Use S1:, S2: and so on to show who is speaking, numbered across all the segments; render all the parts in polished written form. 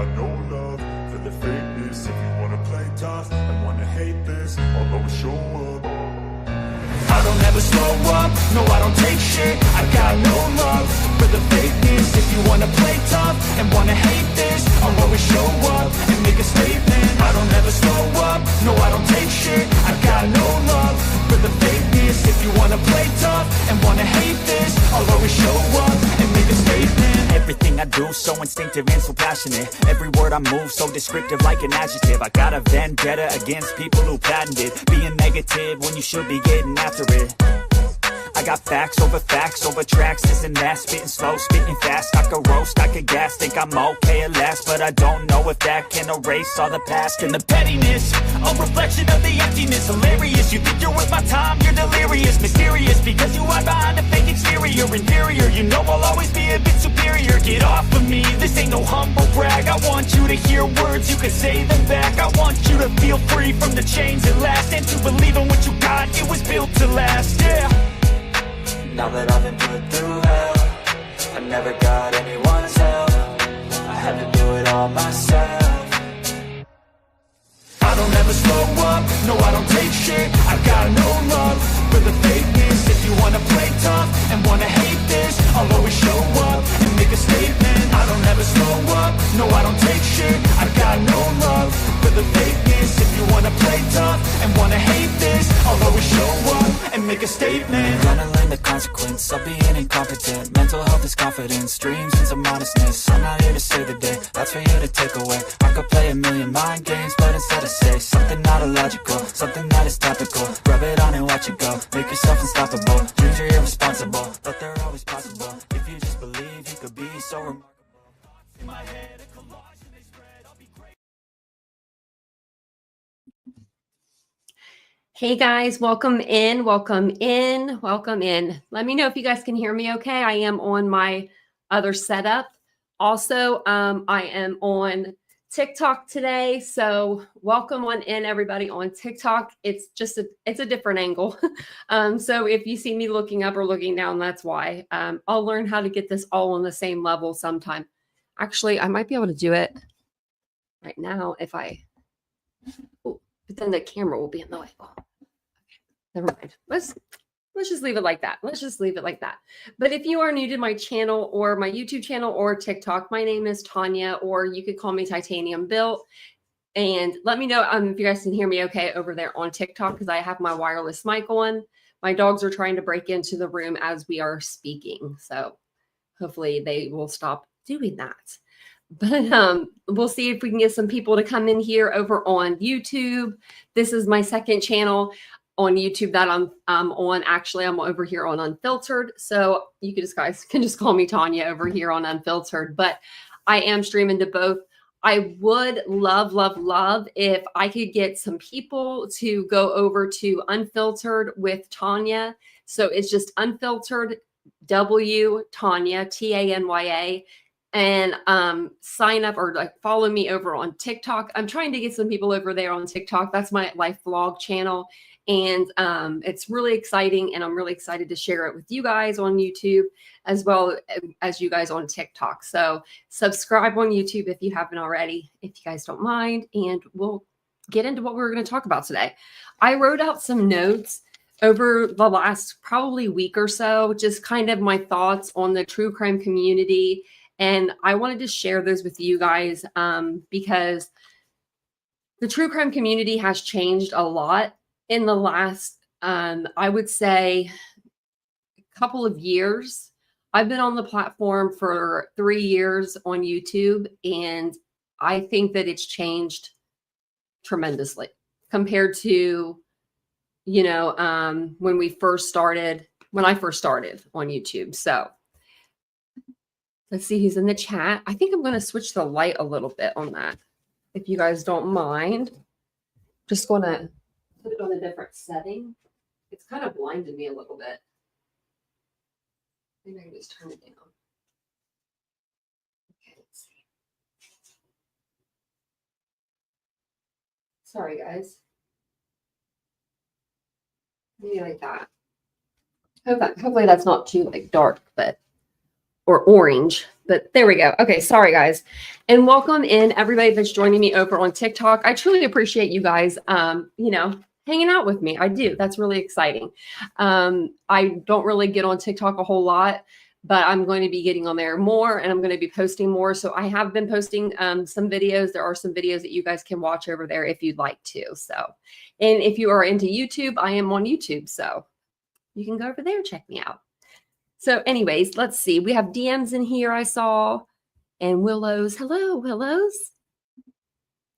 S1: got no love for the fakeness. If you wanna play tough and wanna hate this, I'll always show up. I don't ever slow up, no I don't take shit. I got no love for the fakeness. If you wanna play tough and wanna hate this, I'll always show up and make a statement. I don't ever slow up, no I don't take shit. I got no love for the fakeness. If you wanna play tough and wanna hate this, I'll always show up and make a statement.
S2: Everything I do so instinctive and so passionate. Every word I move so descriptive like an adjective. I got a vendetta against people who patented being negative when you should be getting after it. I got facts over tracks, this and that. Spitting slow, spitting fast. I could roast, I could gas. Think I'm okay at last, but I don't know if that can erase all the past. And the pettiness, a reflection of the emptiness. Hilarious, you think you're worth my time, you're delirious. Mysterious, because you hide behind a fake exterior. Inferior, you know I'll always be a bit superior. Get off of me, this ain't no humble brag. I want you to hear words, you can say them back. I want you to feel free from the chains at last, and to believe in what you got, it was built to last, yeah.
S3: Now that I've been put through hell, I never got anyone's help. I had to do it all myself.
S1: I don't ever slow up, no I don't take shit. I got no love for the fakeness. If you wanna play tough and wanna hate this, I'll always show up and make a statement. I don't ever slow up, no I don't take shit. I got no love for the fakeness. If you wanna play tough and wanna hate this, I'll always show up and make a statement.
S3: Gonna learn the consequence of being incompetent. Mental health is confidence, dreams and some honestness. I'm not here to save the day, that's for you to take away. I could play a million mind games, but instead I say something not illogical, something that is topical. Rub it on and watch it go, make yourself unstoppable. Dreams are irresponsible, but they're always possible. If you just believe, you could be so remarkable.
S1: In my head, a collage and they spread, I'll be great.
S4: Hey guys, welcome in, welcome in, welcome in. Let me know if you guys can hear me okay. I am on my other setup. Also, I am on TikTok today. So welcome on in everybody on TikTok. It's just it's a different angle. So if you see me looking up or looking down, that's why. I'll learn how to get this all on the same level sometime. Actually, I might be able to do it right now if I, but then the camera will be in the way. Oh, okay. Never mind. Let's just leave it like that. Let's just leave it like that. But if you are new to my channel or my YouTube channel or TikTok, my name is Tanya, or you could call me Titanium Built. And let me know if you guys can hear me okay over there on TikTok, because I have my wireless mic on. My dogs are trying to break into the room as we are speaking. So hopefully they will stop doing that. But we'll see if we can get some people to come in here over on YouTube. This is my second channel on YouTube that I'm on. Actually, I'm over here on Unfiltered. So you guys can just call me Tanya over here on Unfiltered. But I am streaming to both. I would love, love, love if I could get some people to go over to Unfiltered with Tanya. So it's just Unfiltered W Tanya, Tanya. And sign up or like follow me over on TikTok. I'm trying to get some people over there on TikTok. That's my life vlog channel. And it's really exciting. And I'm really excited to share it with you guys on YouTube as well as you guys on TikTok. So subscribe on YouTube if you haven't already, if you guys don't mind. And we'll get into what we're going to talk about today. I wrote out some notes over the last probably week or so, just kind of my thoughts on the true crime community. And I wanted to share those with you guys because the true crime community has changed a lot in the last, I would say, a couple of years. I've been on the platform for 3 years on YouTube, and I think that it's changed tremendously compared to, when I first started on YouTube. So let's see who's in the chat. I think I'm going to switch the light a little bit on that, if you guys don't mind. Just going to put it on a different setting. It's kind of blinded me a little bit. Maybe I can just turn it down. Okay, let's see. Sorry, guys. Maybe like that. Hopefully that's not too dark, or orange. But there we go. Okay, sorry guys. And welcome in everybody that's joining me over on TikTok. I truly appreciate you guys hanging out with me. I do. That's really exciting. I don't really get on TikTok a whole lot, but I'm going to be getting on there more and I'm going to be posting more. So I have been posting some videos. There are some videos that you guys can watch over there if you'd like to. So, and if you are into YouTube, I am on YouTube. So you can go over there and check me out. So anyways, let's see. We have DMs in here I saw and Willows. Hello, Willows.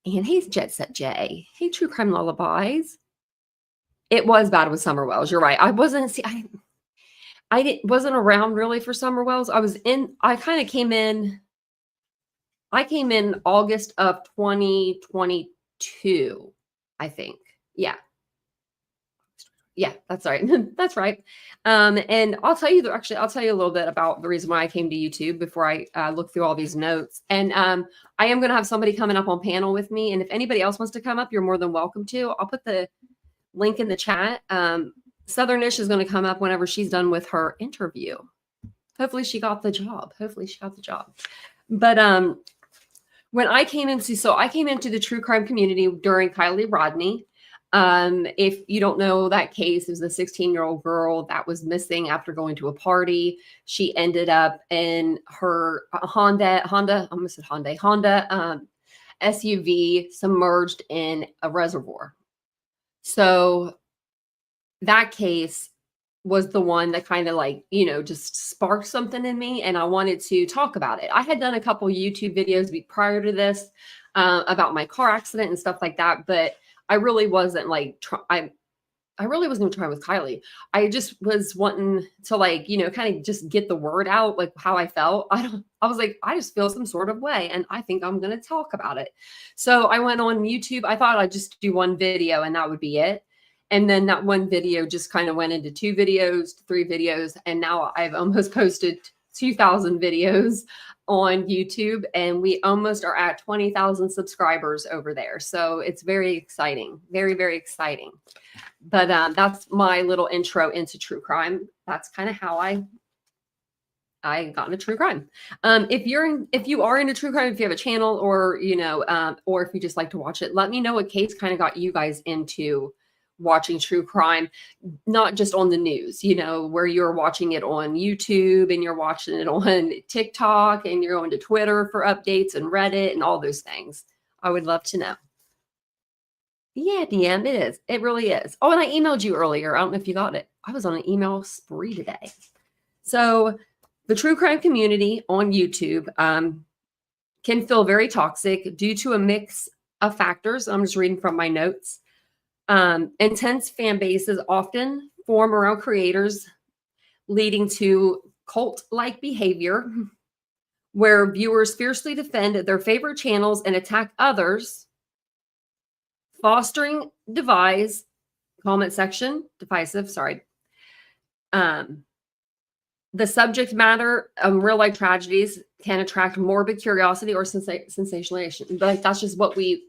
S4: And hey, Jet Set J. Hey, True Crime Lullabies. It was bad with Summer Wells. You're right. I wasn't around really for Summer Wells. I came in August of 2022, I think. Yeah. Yeah, that's right. That's right. And I'll tell you a little bit about the reason why I came to YouTube before I look through all these notes. And I am going to have somebody coming up on panel with me. And if anybody else wants to come up, you're more than welcome to. I'll put the link in the chat. Southernish is going to come up whenever she's done with her interview. Hopefully she got the job. But when I came into the true crime community during Kylie Rodney. If you don't know that case, it was a 16-year-old girl that was missing after going to a party. She ended up in her Honda SUV submerged in a reservoir. So that case was the one that kind of just sparked something in me, and I wanted to talk about it. I had done a couple YouTube videos prior to this about my car accident and stuff like that, but I really wasn't I really wasn't trying with Kylie. I just was wanting to kind of just get the word out, like how I felt. I was like, I just feel some sort of way and I think I'm going to talk about it. So I went on YouTube. I thought I'd just do one video and that would be it. And then that one video just kind of went into 2 videos, 3 videos. And now I've almost posted 2,000 videos on YouTube, and we almost are at 20,000 subscribers over there. So it's very exciting, very, very exciting. But that's my little intro into true crime. That's kind of how I got into true crime. If you are into true crime, if you have a channel or if you just like to watch it, let me know what case kind of got you guys into watching true crime, not just on the news, where you're watching it on YouTube and you're watching it on TikTok and you're going to Twitter for updates and Reddit and all those things. I would love to know. Yeah, DM, it is. It really is. Oh, and I emailed you earlier. I don't know if you got it. I was on an email spree today. So the true crime community on YouTube can feel very toxic due to a mix of factors. I'm just reading from my notes. Intense fan bases often form around creators, leading to cult-like behavior where viewers fiercely defend their favorite channels and attack others, fostering divisive. The subject matter of real-life tragedies can attract morbid curiosity or sensationalization. But that's just what we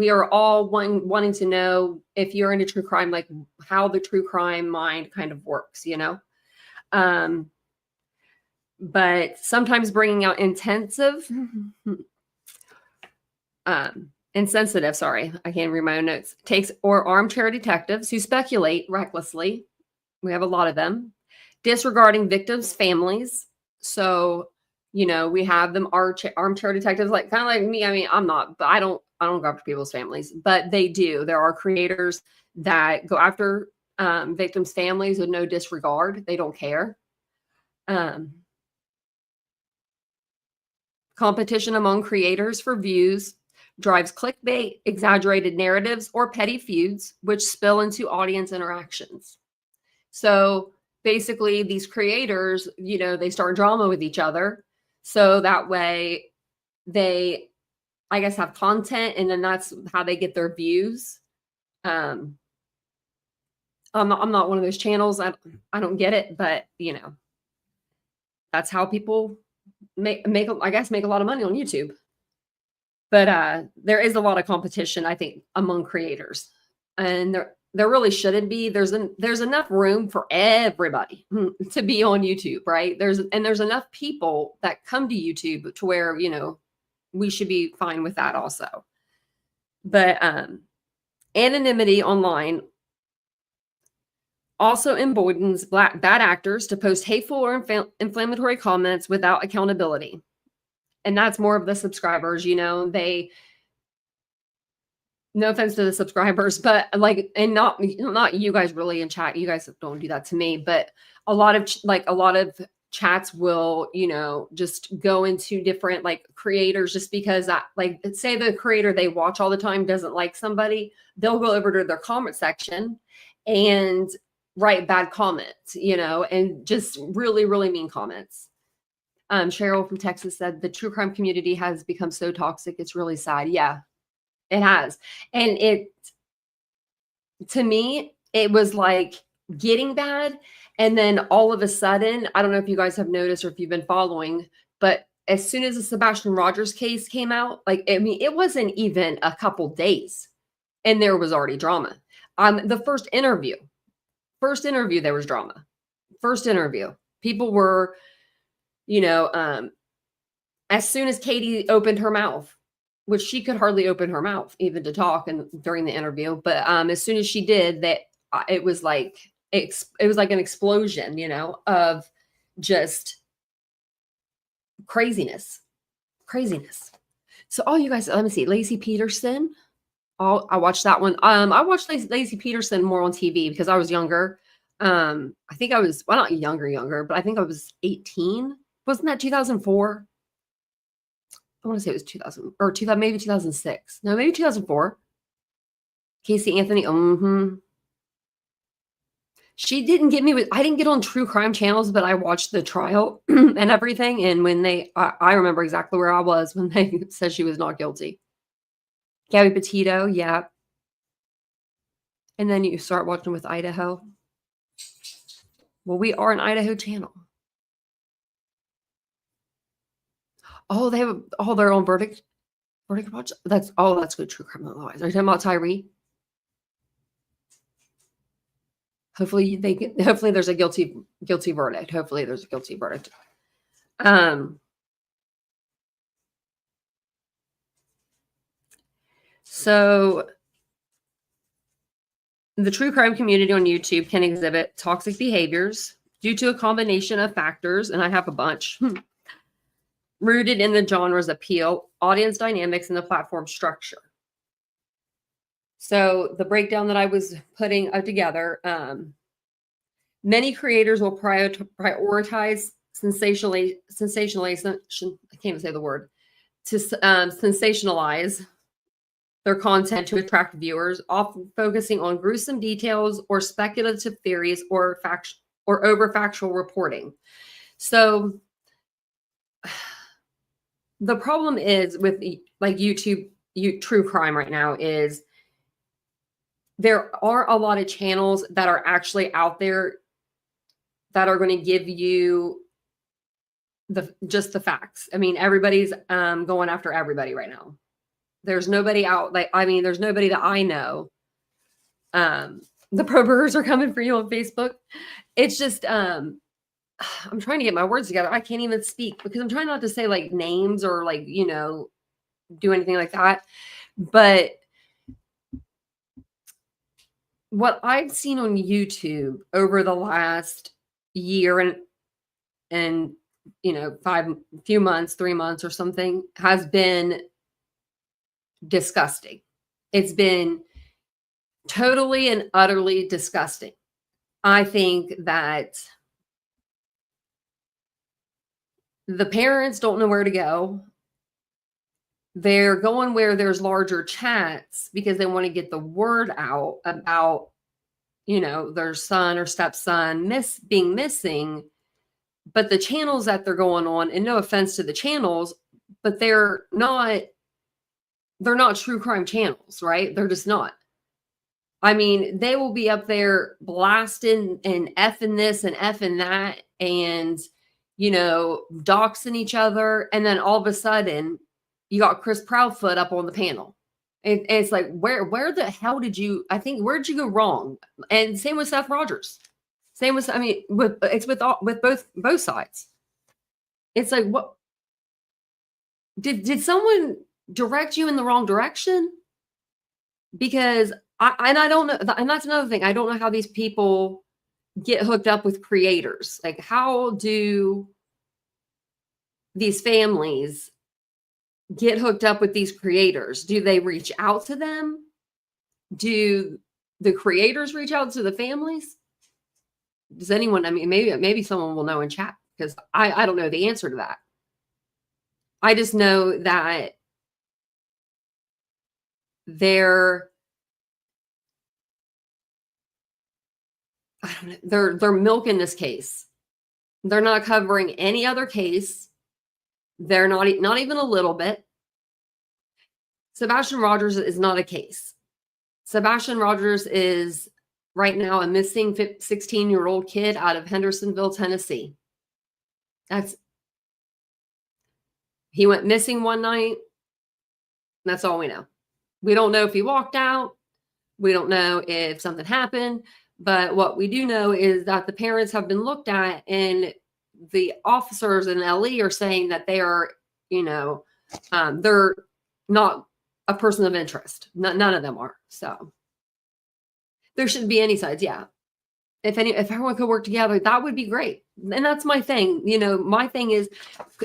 S4: are all wanting to know, if you're into true crime, like how the true crime mind kind of works, but sometimes bringing out insensitive, sorry, I can't read my own notes, takes or armchair detectives who speculate recklessly. We have a lot of them, disregarding victims' families. So, we have them armchair detectives, kind of like me. I mean, I'm not, but I don't go after people's families, but they do. There are creators that go after victims' families with no disregard. They don't care. Competition among creators for views drives clickbait, exaggerated narratives, or petty feuds, which spill into audience interactions. So basically, these creators, they start drama with each other. So that way they, I guess, have content, and then that's how they get their views. I'm not one of those channels. I don't get it, but that's how people make a lot of money on YouTube. But there is a lot of competition, I think, among creators, and there really shouldn't be. There's enough room for everybody to be on YouTube, right? There's enough people that come to YouTube to where, we should be fine with that also. But anonymity online also emboldens bad actors to post hateful or inflammatory comments without accountability. And that's more of the subscribers, they, no offense to the subscribers, but and not you guys really in chat. You guys don't do that to me, but a lot of chats will, just go into different creators just because say the creator they watch all the time doesn't like somebody, they'll go over to their comment section and write bad comments, and just really, really mean comments. Cheryl from Texas said the true crime community has become so toxic. It's really sad. Yeah, it has. And to me, it was getting bad. And then all of a sudden, I don't know if you guys have noticed or if you've been following, but as soon as the Sebastian Rogers case came out, it wasn't even a couple days and there was already drama. The first interview, there was drama. First interview, people were, as soon as Katie opened her mouth, which she could hardly open her mouth even to talk and during the interview. But as soon as she did that, it was like an explosion, of just craziness. So all you guys, let me see, Lacey Peterson. I watched that one. I watched Lacey Peterson more on TV because I was younger. I think I was, well, not younger, but I think I was 18. Wasn't that 2004? I want to say it was 2000 or 2000, maybe 2006. No, maybe 2004. Casey Anthony. She didn't get me I didn't get on true crime channels, but I watched the trial and everything. And when I remember exactly where I was when they said she was not guilty. Gabby Petito. Yeah. And then you start watching with Idaho. Well, we are an Idaho channel. Oh, they have all their own verdict watch. That's good true crime otherwise. Are you talking about Tyree? Hopefully there's a guilty verdict. Hopefully there's a guilty verdict. So the true crime community on YouTube can exhibit toxic behaviors due to a combination of factors, and I have a bunch, rooted in the genre's appeal, audience dynamics, and the platform structure. So the breakdown that I was putting together, many creators will prioritize sensationalization. I can't even say the word. To sensationalize their content to attract viewers, often focusing on gruesome details or speculative theories or over factual reporting. So the problem is with YouTube true crime right now is there are a lot of channels that are actually out there that are going to give you just the facts. I mean, everybody's going after everybody right now. There's nobody out there's nobody that I know. The pro burgers are coming for you on Facebook. It's just I'm trying to get my words together. I can't even speak because I'm trying not to say names or do anything like that. But what I've seen on YouTube over the last year and few months, 3 months or something has been disgusting. It's been totally and utterly disgusting. I think that the parents don't know where to go. They're going where there's larger chats because they want to get the word out about, their son or stepson being missing. But the channels that they're going on, and no offense to the channels, but they're not true crime channels, right? They're just not. I mean, they will be up there blasting and effing this and effing that and, doxing each other. And then all of a sudden you got Chris Proudfoot up on the panel. It's like, where the hell did you, I think, where'd you go wrong? And same with Seth Rogers. Same with, I mean, it's with both sides. It's like, what did someone direct you in the wrong direction? Because I don't know, and that's another thing. I don't know how these people get hooked up with creators. Like, how do these families get hooked up with these creators? Do they reach out to them? Do the creators reach out to the families? Does anyone, I mean, maybe someone will know in chat, because I don't know the answer to that. I just know that they're milking this case. They're not covering any other case. They're not even a little bit. Sebastian Rogers is not a case. Sebastian Rogers is right now a missing 16-year-old kid out of Hendersonville, Tennessee. He went missing one night. That's all we know. We don't know if he walked out. We don't know if something happened. But what we do know is that the parents have been looked at, and the officers in LE are saying that they are, they're not a person of interest. None of them are. So there shouldn't be any sides. Yeah. If everyone could work together, that would be great. And that's my thing. My thing is,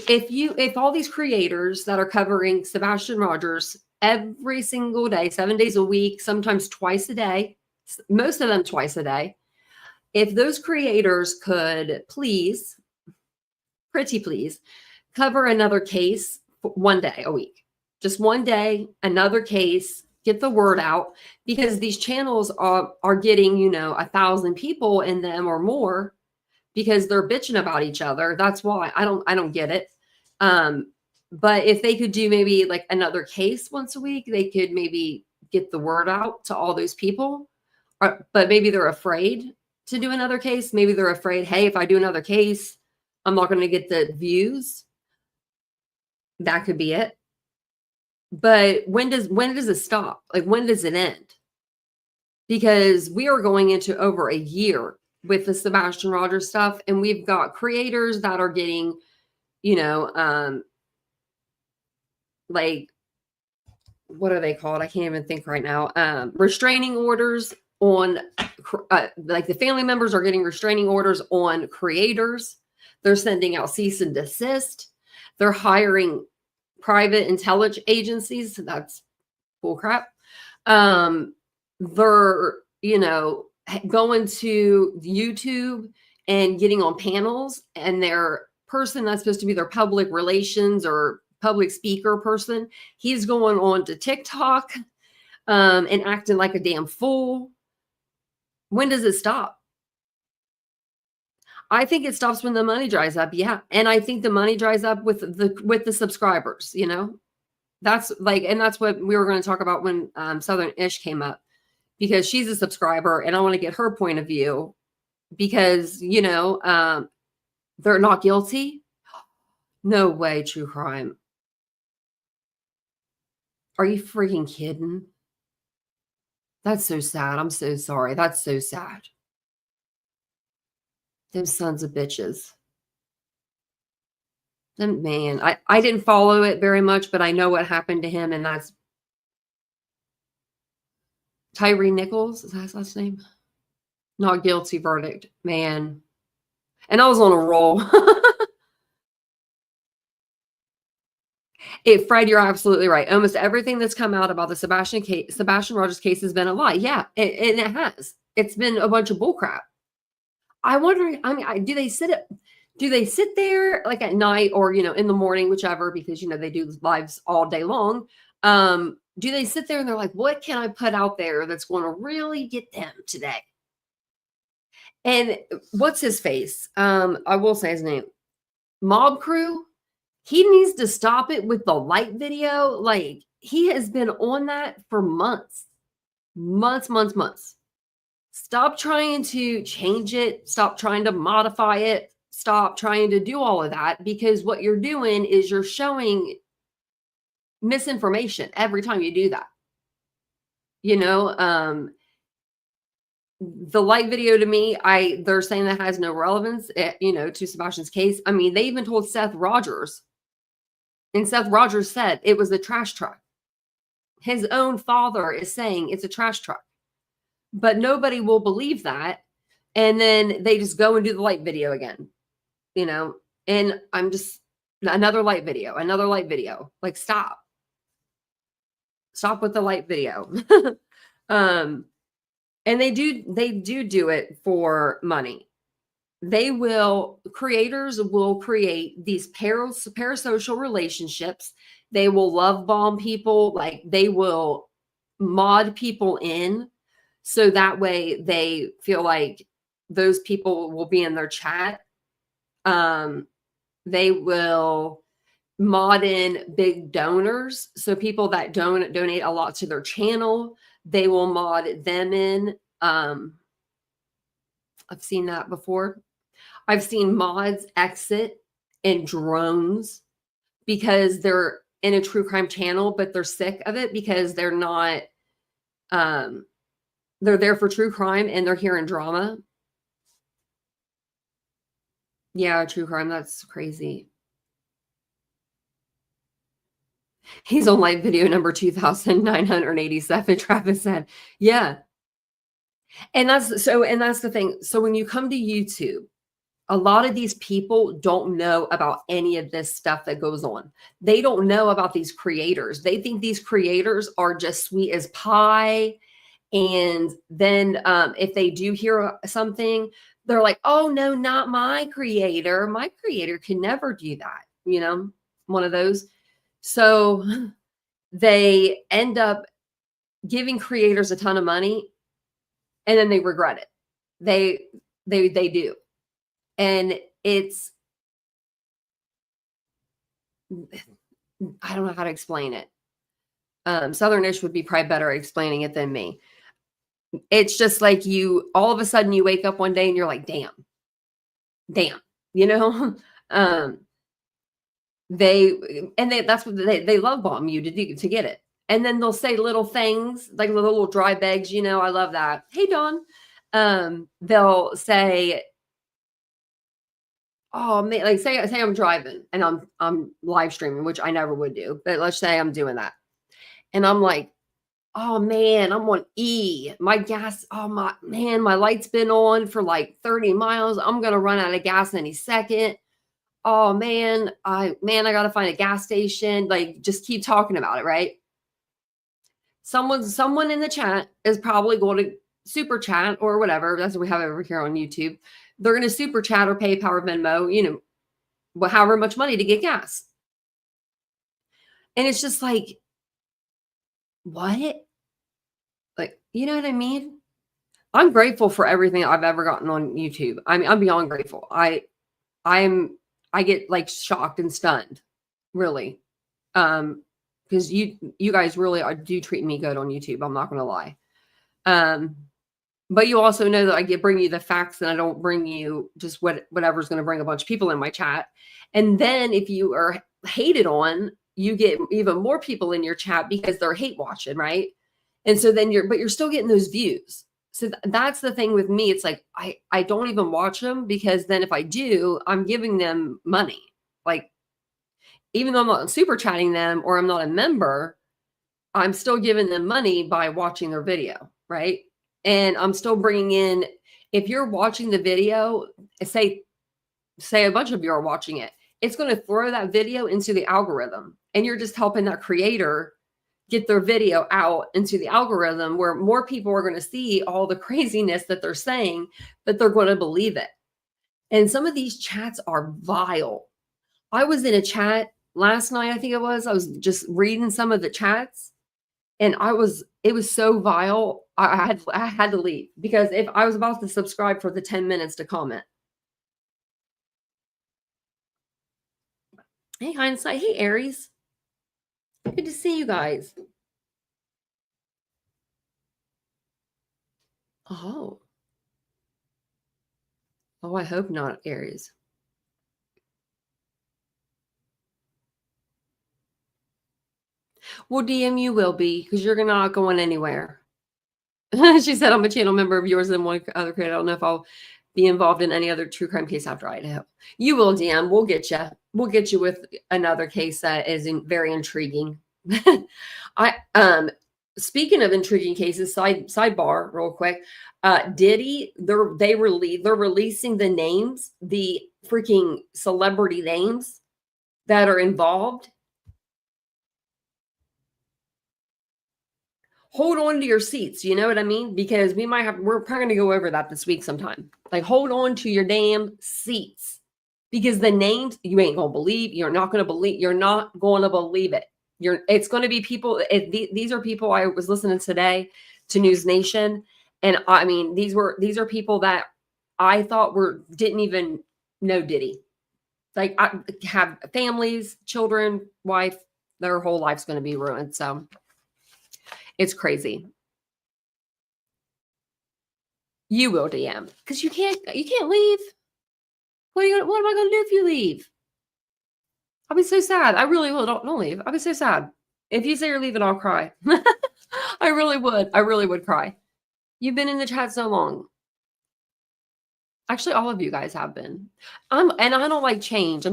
S4: if all these creators that are covering Sebastian Rogers every single day, 7 days a week, sometimes twice a day, most of them twice a day, if those creators could pretty please, cover another case 1 day a week, just 1 day, another case, get the word out, because these channels are getting, 1,000 people in them or more, because they're bitching about each other. That's why I don't get it. But if they could do maybe like another case once a week, they could maybe get the word out to all those people. But maybe they're afraid to do another case. Maybe they're afraid, hey, if I do another case, I'm not going to get the views. That could be it. But when does it stop? Like, when does it end? Because we are going into over a year with the Sebastian Rogers stuff, and we've got creators that are getting, like, what are they called? I can't even think right now. Restraining orders on, like, the family members are getting restraining orders on creators. They're sending out cease and desist. They're hiring private intelligence agencies. That's bullcrap. They're, going to YouTube and getting on panels, and their person that's supposed to be their public relations or public speaker person, he's going on to TikTok and acting like a damn fool. When does it stop? I think it stops when the money dries up. Yeah. And I think the money dries up with the subscribers, that's like, and that's what we were going to talk about when Southern Ish came up, because she's a subscriber and I want to get her point of view, because, they're not guilty. No way. True crime. Are you freaking kidding? That's so sad. I'm so sorry. That's so sad. Them sons of bitches. Them, man, I didn't follow it very much, but I know what happened to him, and that's Tyree Nichols. Is that his last name? Not guilty verdict, man. And I was on a roll. Fred, you're absolutely right. Almost everything that's come out about the Sebastian Rogers case has been a lie. Yeah, and it has. It's been a bunch of bullcrap. I wonder, I mean, do they sit there like at night or, in the morning, whichever, because, they do lives all day long. Do they sit there and they're like, what can I put out there that's going to really get them today? And what's his face? I will say his name. Mob Crew. He needs to stop it with the light video. Like, he has been on that for months. Stop trying to change it. Stop trying to modify it. Stop trying to do all of that, because what you're doing is you're showing misinformation every time you do that. You know, the light video to me, they're saying that has no relevance, you know, to Sebastian's case. I mean, they even told Seth Rogers, and Seth Rogers said it was a trash truck. His own father is saying it's a trash truck, but nobody will believe that. And then they just go and do the light video again, you know, and I'm just another light video, another light video. Like, stop with the light video. And they do it for money. Creators will create these parasocial relationships. They will love bomb people. Like, they will mod people in, so that way they feel like those people will be in their chat. They will mod in big donors. So people that donate a lot to their channel, they will mod them in. I've seen that before. I've seen mods exit in drones because they're in a true crime channel, but they're sick of it because they're not, they're there for true crime and they're here in drama. Yeah, true crime. That's crazy. He's on live video number 2,987. Travis said, yeah. And that's the thing. So when you come to YouTube, a lot of these people don't know about any of this stuff that goes on. They don't know about these creators. They think these creators are just sweet as pie. And then if they do hear something, they're like, oh, no, not my creator. My creator can never do that. You know, one of those. So they end up giving creators a ton of money and then they regret it. They do. And it's, I don't know how to explain it. Southernish would be probably better at explaining it than me. It's just like all of a sudden you wake up one day and you're like, damn, you know, that's what they love bomb you to get it. And then they'll say little things like little dry bags, you know, I love that. Hey, Dawn. They'll say, oh man, like say I'm driving and I'm live streaming, which I never would do, but let's say I'm doing that. And I'm like, oh man, I'm on E. My gas, oh my man, my light's been on for like 30 miles. I'm gonna run out of gas any second. Oh man, I gotta find a gas station. Like, just keep talking about it, right? Someone in the chat is probably going to super chat or whatever. That's what we have over here on YouTube. They're going to super chat or PayPal or Venmo, you know, however much money to get gas. And it's just like, what? Like, you know what I mean? I'm grateful for everything I've ever gotten on YouTube. I mean, I'm beyond grateful. I get like shocked and stunned, really. Because you guys really do treat me good on YouTube. I'm not going to lie. But you also know that I bring you the facts and I don't bring you just whatever's going to bring a bunch of people in my chat. And then if you are hated on, you get even more people in your chat because they're hate watching, right? And so then you're still getting those views. So that's the thing with me. It's like, I don't even watch them because then if I do, I'm giving them money. Like, even though I'm not super chatting them or I'm not a member, I'm still giving them money by watching their video, right? And I'm still bringing in, if you're watching the video, say a bunch of you are watching it, it's going to throw that video into the algorithm. And you're just helping that creator get their video out into the algorithm where more people are going to see all the craziness that they're saying, but they're going to believe it. And some of these chats are vile. I was in a chat last night, I think it was. I was just reading some of the chats, and it was so vile. I had to leave because if I was about to subscribe for the 10 minutes to comment. Hey, Hindsight. Hey, Aries. Good to see you guys. Oh, I hope not, Aries. Well, DM you will be because you're not going anywhere. She said, I'm a channel member of yours and one other creator. I don't know if I'll be involved in any other true crime case after Idaho. You will, DM. We'll get you. We'll get you with another case that is very intriguing. Speaking of intriguing cases, sidebar real quick. Diddy, they're releasing the names, the freaking celebrity names that are involved. Hold on to your seats. You know what I mean? Because we're probably going to go over that this week sometime. Like, hold on to your damn seats, because the names you ain't going to believe. You're not going to believe it. It's going to be people. These are people I was listening today to News Nation. And I mean, these are people that I thought didn't even know Diddy. Like, I have families, children, wife, their whole life's going to be ruined. So it's crazy. You will, DM, because you can't leave. What am I going to do if you leave? I'll be so sad. I really will. Don't leave. I'll be so sad. If you say you're leaving, I'll cry. I really would. I really would cry. You've been in the chat so long. Actually, all of you guys have been. And I don't like change.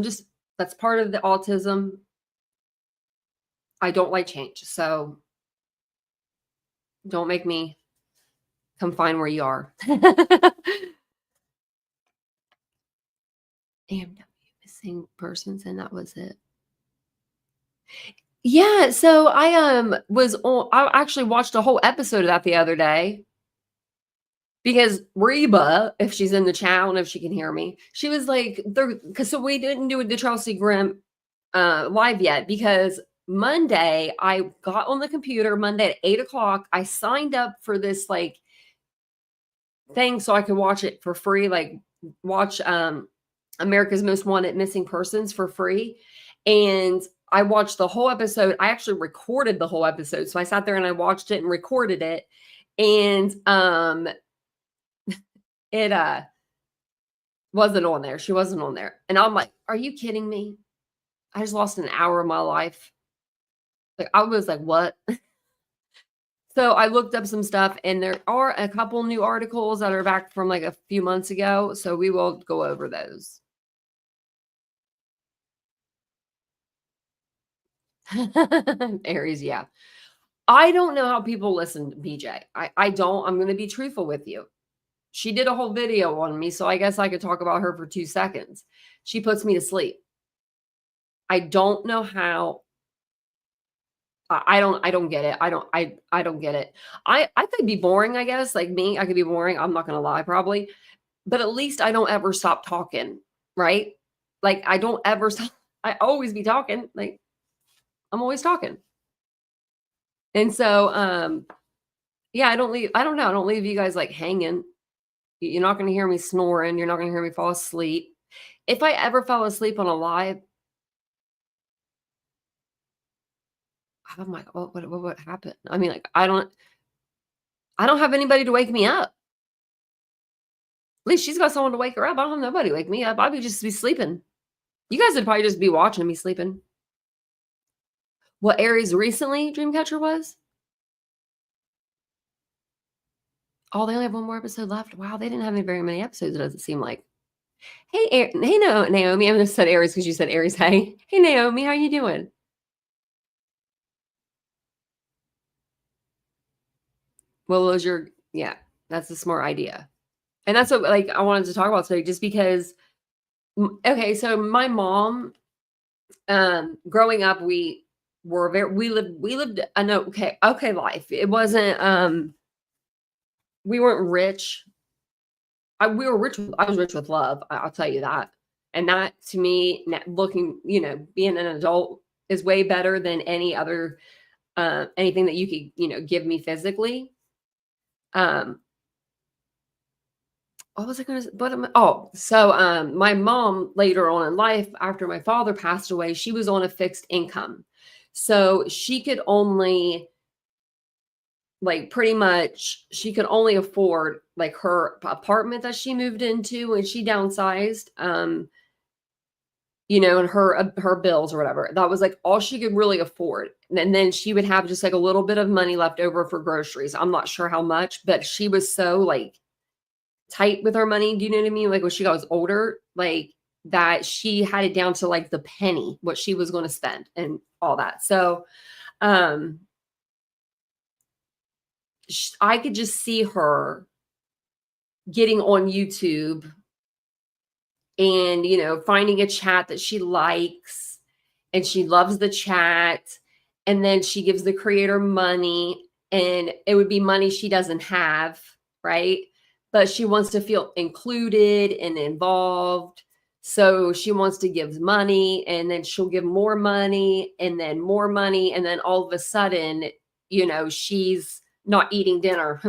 S4: That's part of the autism. I don't like change. So don't make me come find where you are. AMW missing persons, and that was it. Yeah, so I actually watched a whole episode of that the other day, because Reba, if she's in the chat, I don't know if she can hear me. She was like, so we didn't do the Chelsea Grim live yet, because Monday I got on the computer Monday at 8:00. I signed up for this like thing so I could watch it for free, like watch America's Most Wanted Missing Persons for free. And I watched the whole episode. I actually recorded the whole episode. So I sat there and I watched it and recorded it. And it wasn't on there. She wasn't on there. And I'm like, are you kidding me? I just lost an hour of my life. Like, I was like, what? So I looked up some stuff, and there are a couple new articles that are back from like a few months ago. So we will go over those. Aries, yeah. I don't know how people listen to BJ. I don't. I'm going to be truthful with you. She did a whole video on me, so I guess I could talk about her for 2 seconds. She puts me to sleep. I don't know how. I don't get it. I don't get it. I could be boring, I guess. Like me, I could be boring. I'm not going to lie, probably. But at least I don't ever stop talking, right? Like, I don't ever stop. I always be talking. Like, I'm always talking. And so, yeah, I don't know. I don't leave you guys like hanging. You're not going to hear me snoring. You're not going to hear me fall asleep. If I ever fell asleep on a live, I'm like, what happened? I mean, like, I don't have anybody to wake me up. At least she's got someone to wake her up. I don't have nobody to wake me up. I would just be sleeping. You guys would probably just be watching me sleeping. What Aries recently Dreamcatcher was? Oh, they only have one more episode left. Wow, they didn't have very many episodes, it doesn't seem like. Hey, Naomi. I'm going to say Aries because you said Aries. Hey, Naomi, how you doing? Well, that's a smart idea. And that's what, like, I wanted to talk about today, just because, okay, so my mom, growing up, we lived an okay life. It wasn't, we weren't rich. We were rich. I was rich with love. I'll tell you that. And that, to me, looking, being an adult is way better than any other, anything that you could, give me physically. What was I going to, so my mom later on in life, after my father passed away, she was on a fixed income. So she could only, like, pretty much, she could only afford like her apartment that she moved into when she downsized. you know, and her bills or whatever. That was like all she could really afford. And then she would have just like a little bit of money left over for groceries. I'm not sure how much, but she was so like tight with her money. Do you know what I mean? Like when she got older, like that she had it down to like the penny, what she was going to spend and all that. So, I could just see her getting on YouTube and, you know, finding a chat that she likes and she loves the chat. And then she gives the creator money, and it would be money she doesn't have, right? But she wants to feel included and involved. So she wants to give money, and then she'll give more money and then more money. And then all of a sudden, you know, she's not eating dinner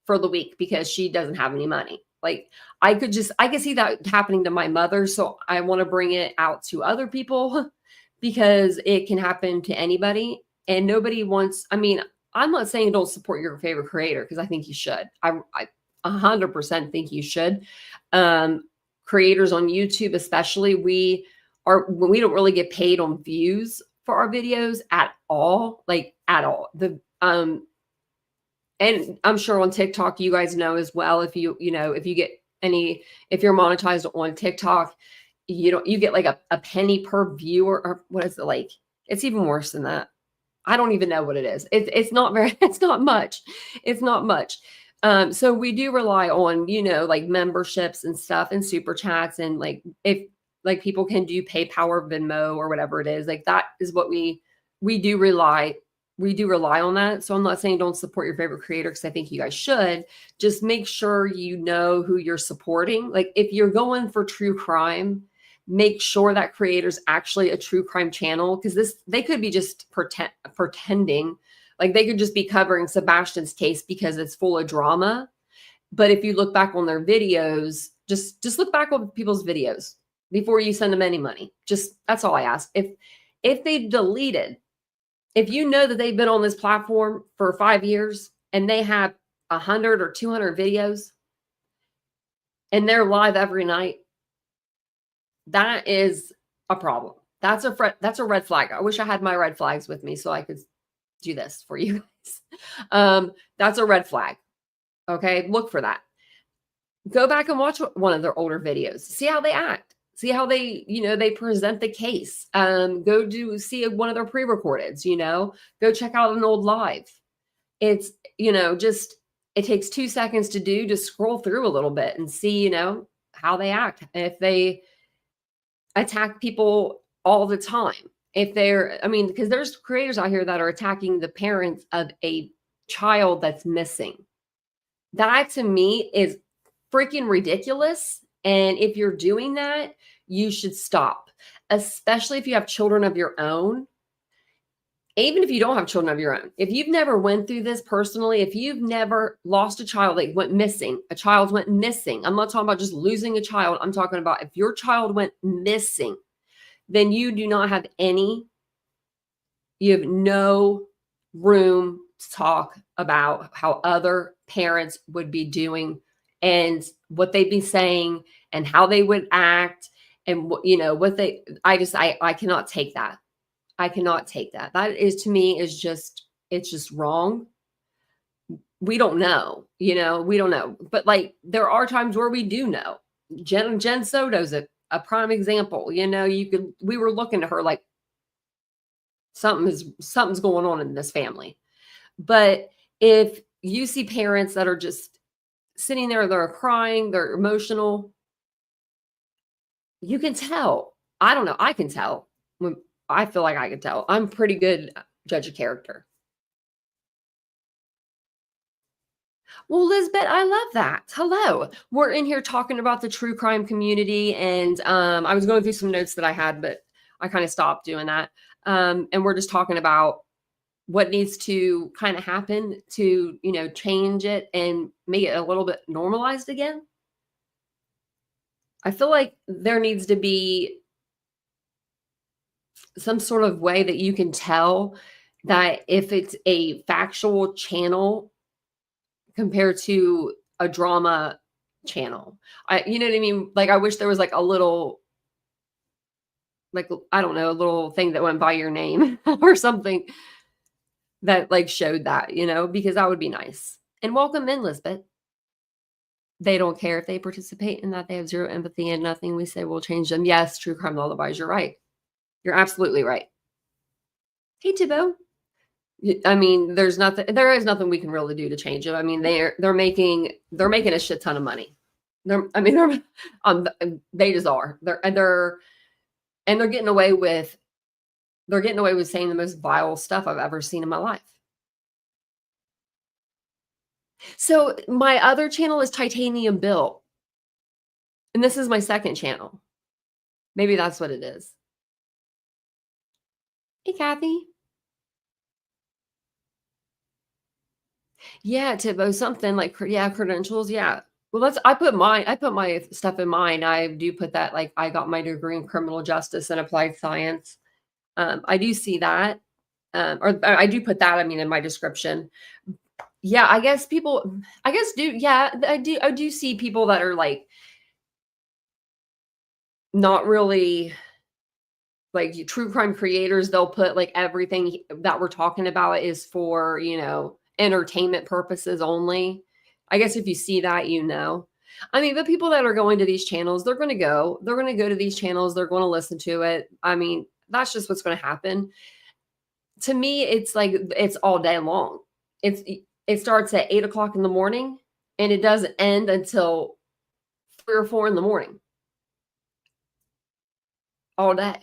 S4: for the week because she doesn't have any money. Like I could see that happening to my mother. So I want to bring it out to other people because it can happen to anybody, and nobody wants, I mean, I'm not saying don't support your favorite creator because I think you should. I 100% think you should. Creators on YouTube, especially, we don't really get paid on views for our videos at all, like at all. And I'm sure on TikTok, you guys know as well, if you get if you're monetized on TikTok, you get like a penny per view, or what is it like? It's even worse than that. I don't even know what it is. It's not very, it's not much. It's not much. So we do rely on, like memberships and stuff and super chats. And like, if like people can do PayPal or Venmo or whatever it is, like that is what we do rely on that. So I'm not saying don't support your favorite creator, because I think you guys should. Just make sure you know who you're supporting. Like if you're going for true crime, make sure that creator's actually a true crime channel, because they could be just pretending. Like they could just be covering Sebastian's case because it's full of drama. But if you look back on their videos, just look back on people's videos before you send them any money. Just, that's all I ask. If they deleted, if you know that they've been on this platform for 5 years and they have 100 or 200 videos and they're live every night, that is a problem. That's a red flag. I wish I had my red flags with me so I could do this for you guys. That's a red flag. Okay. Look for that. Go back and watch one of their older videos. See how they act. See how they, they present the case. Go see one of their pre-recordeds, go check out an old live. It's, just, it takes 2 seconds to do, just scroll through a little bit and see, how they act. If they attack people all the time, because there's creators out here that are attacking the parents of a child that's missing. That to me is freaking ridiculous. And if you're doing that, you should stop, especially if you have children of your own. Even if you don't have children of your own, if you've never went through this personally, if you've never lost a child, like a child went missing. I'm not talking about just losing a child. I'm talking about if your child went missing, then you have no room to talk about how other parents would be doing and what they'd be saying and how they would act and I cannot take that. I cannot take that. That is, to me, it's just wrong. We don't know, we don't know. But like, there are times where we do know. Jen Soto's a prime example. We were looking to her like something's going on in this family. But if you see parents that are just sitting there, they're crying, they're emotional, you can tell. I don't know. I can tell. I feel like I can tell. I'm pretty good judge of character. Well, Lisbeth, I love that. Hello. We're in here talking about the true crime community. And I was going through some notes that I had, but I kind of stopped doing that. And we're just talking about what needs to kind of happen to, change it and make it a little bit normalized again. I feel like there needs to be some sort of way that you can tell that if it's a factual channel compared to a drama channel. You know what I mean? Like, I wish there was like a little like, I don't know, a little thing that went by your name or something that like showed that, because that would be nice. And welcome in, Lisbeth. They don't care if they participate in that. They have zero empathy and nothing we say will change them. Yes, true crime lullabies. You're right. You're absolutely right. Hey, Thibault. I mean, there is nothing we can really do to change it. I mean, they're making a shit ton of money. They just are. They're getting away with saying the most vile stuff I've ever seen in my life. So my other channel is Titanium Bill. And this is my second channel. Maybe that's what it is. Hey, Kathy. Yeah, Thibault, something like, credentials. Yeah. Well, I put my stuff in mine. I do put that, like, I got my degree in criminal justice and applied science. I do see that. Or I do put that, in my description. Yeah, I guess do. Yeah, I do see people that are like not really like true crime creators. They'll put like everything that we're talking about is for, entertainment purposes only. I guess if you see that, but people that are going to these channels, they're going to go to these channels. They're going to listen to it. That's just what's going to happen. To me, it's like, it's all day long. It starts at 8:00 in the morning and it doesn't end until 3 or 4 in the morning. All day.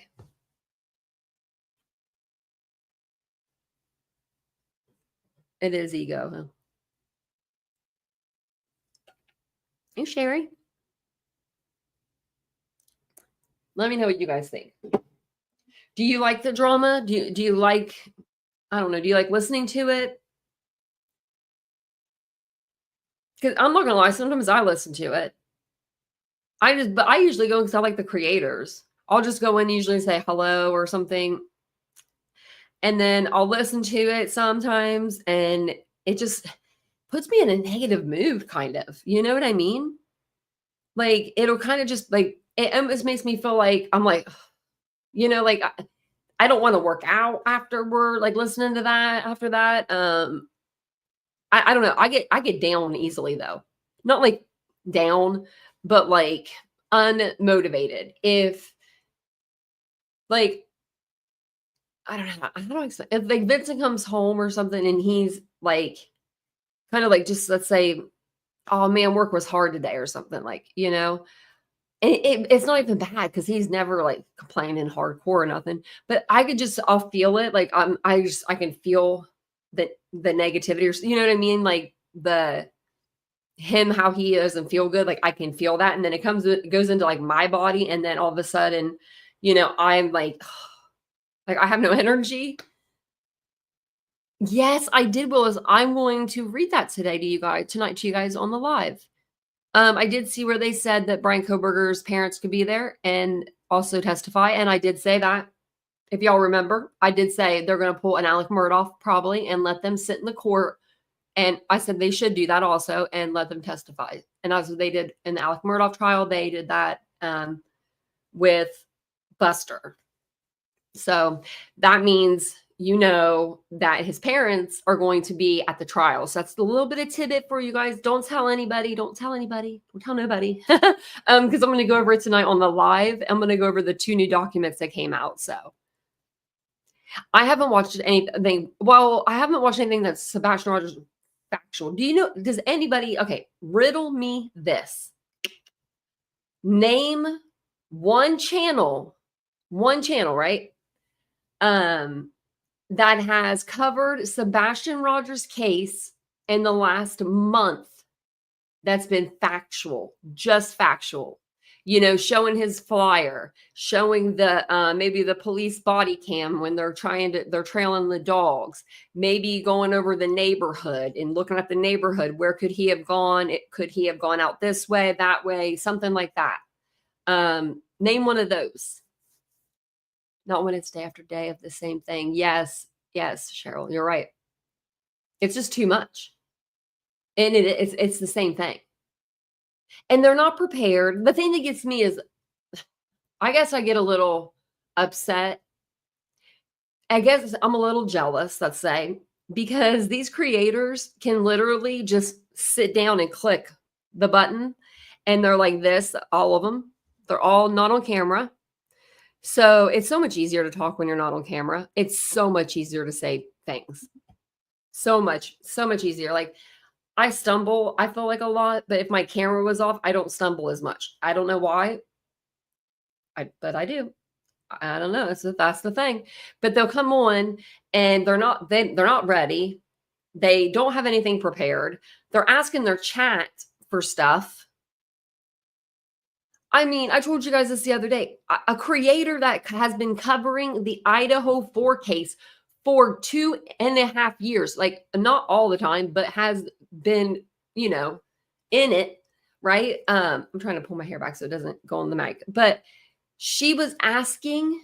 S4: It is ego. Huh? Hey, Sherry. Let me know what you guys think. Do you like the drama? Do you like, I don't know, do you like listening to it? Because I'm not gonna lie, sometimes I listen to it. But I usually go because I like the creators. I'll just go in usually and say hello or something. And then I'll listen to it sometimes and it just puts me in a negative mood, kind of. You know what I mean? Like, it'll kind of just like, it almost makes me feel like I'm like, like I don't want to work out afterward, like listening to that after that. I don't know. I get down easily though. Not like down, but like unmotivated. If like, I don't know. I don't know. If like Vincent comes home or something and he's like, kind of like, just let's say, oh man, work was hard today or something, like, and it's not even bad because he's never like complaining hardcore or nothing, but I'll feel it. Like I can feel the negativity, or you know what I mean? Like how he doesn't feel good. Like I can feel that. And then it goes into like my body. And then all of a sudden, I'm like I have no energy. Yes, I did, Willis. I'm going to read that tonight to you guys on the live. I did see where they said that Brian Koberger's parents could be there and also testify. And I did say that, if y'all remember, I did say they're going to pull an Alec Murdaugh probably and let them sit in the court. And I said they should do that also and let them testify. And that's what they did in the Alec Murdaugh trial. They did that with Buster. So that means that his parents are going to be at the trial. So that's a little bit of tidbit for you guys. Don't tell anybody. Don't tell nobody. Because I'm going to go over it tonight on the live. I'm going to go over the 2 new documents that came out. So I haven't watched anything. Well, I haven't watched anything that's Sebastian Rogers factual. Does anybody, okay, riddle me this. Name one channel, right? That has covered Sebastian Rogers' case in the last month that's been factual, just factual. Showing his flyer, showing the maybe the police body cam when they're trailing the dogs, maybe going over the neighborhood and looking at the neighborhood. Where could he have gone? Could he have gone out this way, that way, something like that? Name one of those. Not when it's day after day of the same thing. Yes, Cheryl, you're right. It's just too much. And it's the same thing. And they're not prepared. The thing that gets me is, I guess I get a little upset. I guess I'm a little jealous, let's say, because these creators can literally just sit down and click the button and they're like this, all of them. They're all not on camera. So it's so much easier to talk when you're not on camera. It's so much easier to say things. So much easier. Like I stumble, I feel like a lot, but if my camera was off, I don't stumble as much. I don't know why. But I do. I don't know. That's the thing. But they'll come on and they're not ready. They don't have anything prepared. They're asking their chat for stuff. I mean, I told you guys this the other day. A creator that has been covering the Idaho 4 case for 2.5 years, like not all the time, but has been, in it, right? I'm trying to pull my hair back so it doesn't go on the mic. But she was asking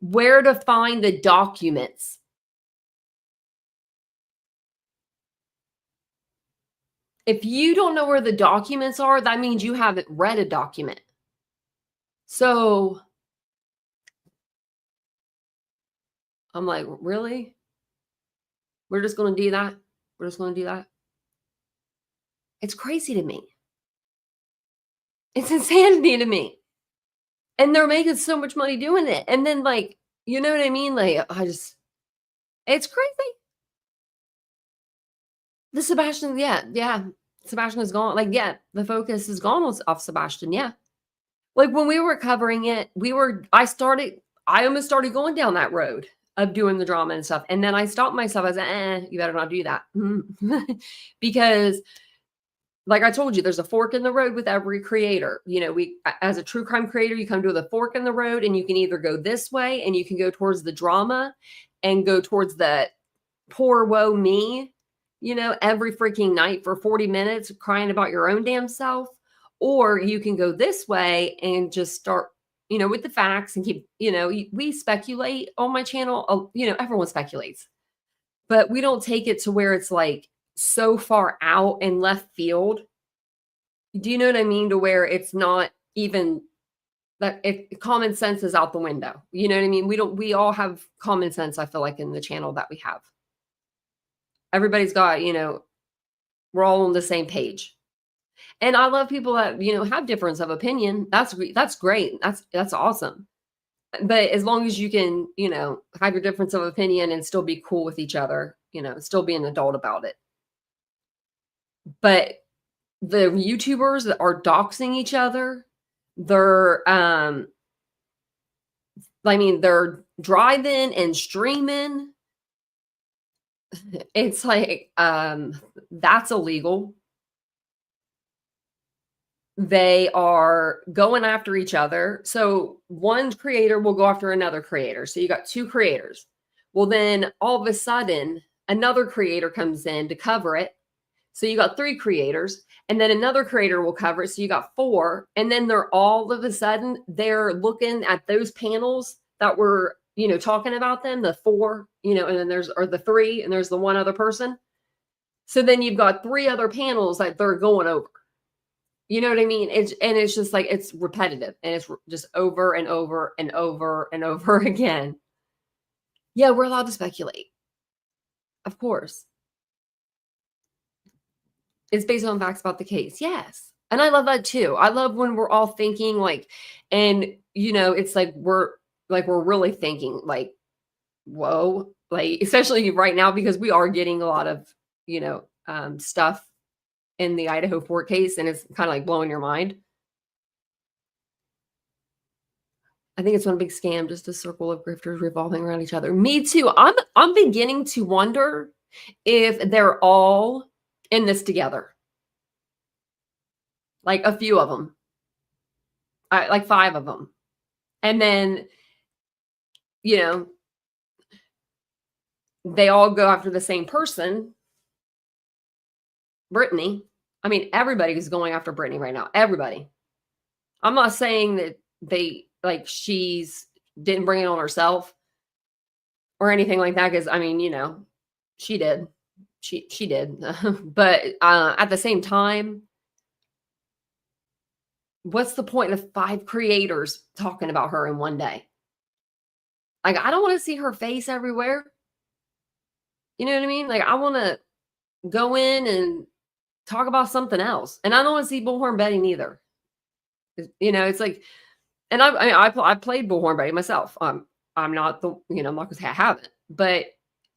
S4: where to find the documents. If you don't know where the documents are, that means you haven't read a document. So I'm like, really? We're just going to do that? We're just going to do that? It's crazy to me. It's insanity to me. And they're making so much money doing it. And then like, you know what I mean? Like, it's crazy. The Sebastian, yeah. Sebastian is gone. Like, yeah, the focus is gone off Sebastian. Yeah. Like when we were covering it, I almost started going down that road of doing the drama and stuff. And then I stopped myself. I was like, you better not do that. Because like I told you, there's a fork in the road with every creator. As a true crime creator, you come to the fork in the road and you can either go this way and you can go towards the drama and go towards the poor woe me, every freaking night for 40 minutes crying about your own damn self. Or you can go this way and just start, with the facts and keep, we speculate on my channel. Everyone speculates, but we don't take it to where it's like so far out in left field. Do you know what I mean? To where it's not even that common sense is out the window. You know what I mean? We all have common sense. I feel like in the channel that we have, everybody's got, we're all on the same page. And I love people that, have difference of opinion. That's great. That's awesome. But as long as you can, have your difference of opinion and still be cool with each other, still be an adult about it. But the YouTubers that are doxing each other, they're driving and streaming. It's like, that's illegal. They are going after each other. So one creator will go after another creator. So you got two creators. Well, then all of a sudden, another creator comes in to cover it. So you got 3 creators, and then another creator will cover it. So you got 4. And then they're all of a sudden, they're looking at those panels that were, talking about them, the 4, and then the 3, and there's the one other person. So then you've got 3 other panels that they're going over. You know what I mean? It's just like, it's repetitive and it's just over and over and over and over again. Yeah, we're allowed to speculate. Of course. It's based on facts about the case. Yes. And I love that too. I love when we're all thinking it's like we're really thinking like, whoa, like, especially right now, because we are getting a lot of, stuff in the Idaho 4 case, and it's kind of like blowing your mind. I think it's one big scam, just a circle of grifters revolving around each other. Me too. I'm beginning to wonder if they're all in this together. Like a few of them. Like 5 of them. And then, they all go after the same person. Brittany. I mean, everybody's going after Brittany right now. Everybody. I'm not saying that she's didn't bring it on herself or anything like that. Cause I mean, she did. She did. But at the same time, what's the point of 5 creators talking about her in one day? Like, I don't want to see her face everywhere. You know what I mean? Like, I want to go in and talk about something else. And I don't want to see bullhorn betting either. You know, it's like, and I played bullhorn betting myself. I'm not the, you know, I'm not going to say I haven't, but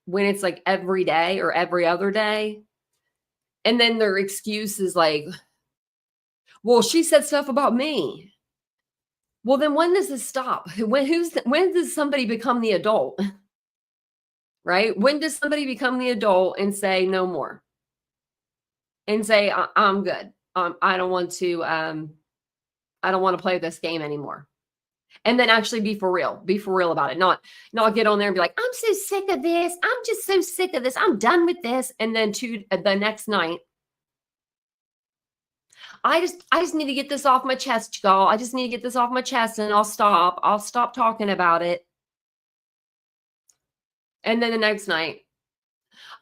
S4: when it's like every day or every other day, and then their excuse is like, well, she said stuff about me. Well, then when does this stop? When does somebody become the adult? Right? When does somebody become the adult and say no more? And say I'm good. I don't want to play this game anymore. And then actually be for real. Be for real about it. Not get on there and be like, I'm so sick of this. I'm just so sick of this. I'm done with this. And then the next night, I just need to get this off my chest, y'all. I just need to get this off my chest and I'll stop. I'll stop talking about it. And then the next night,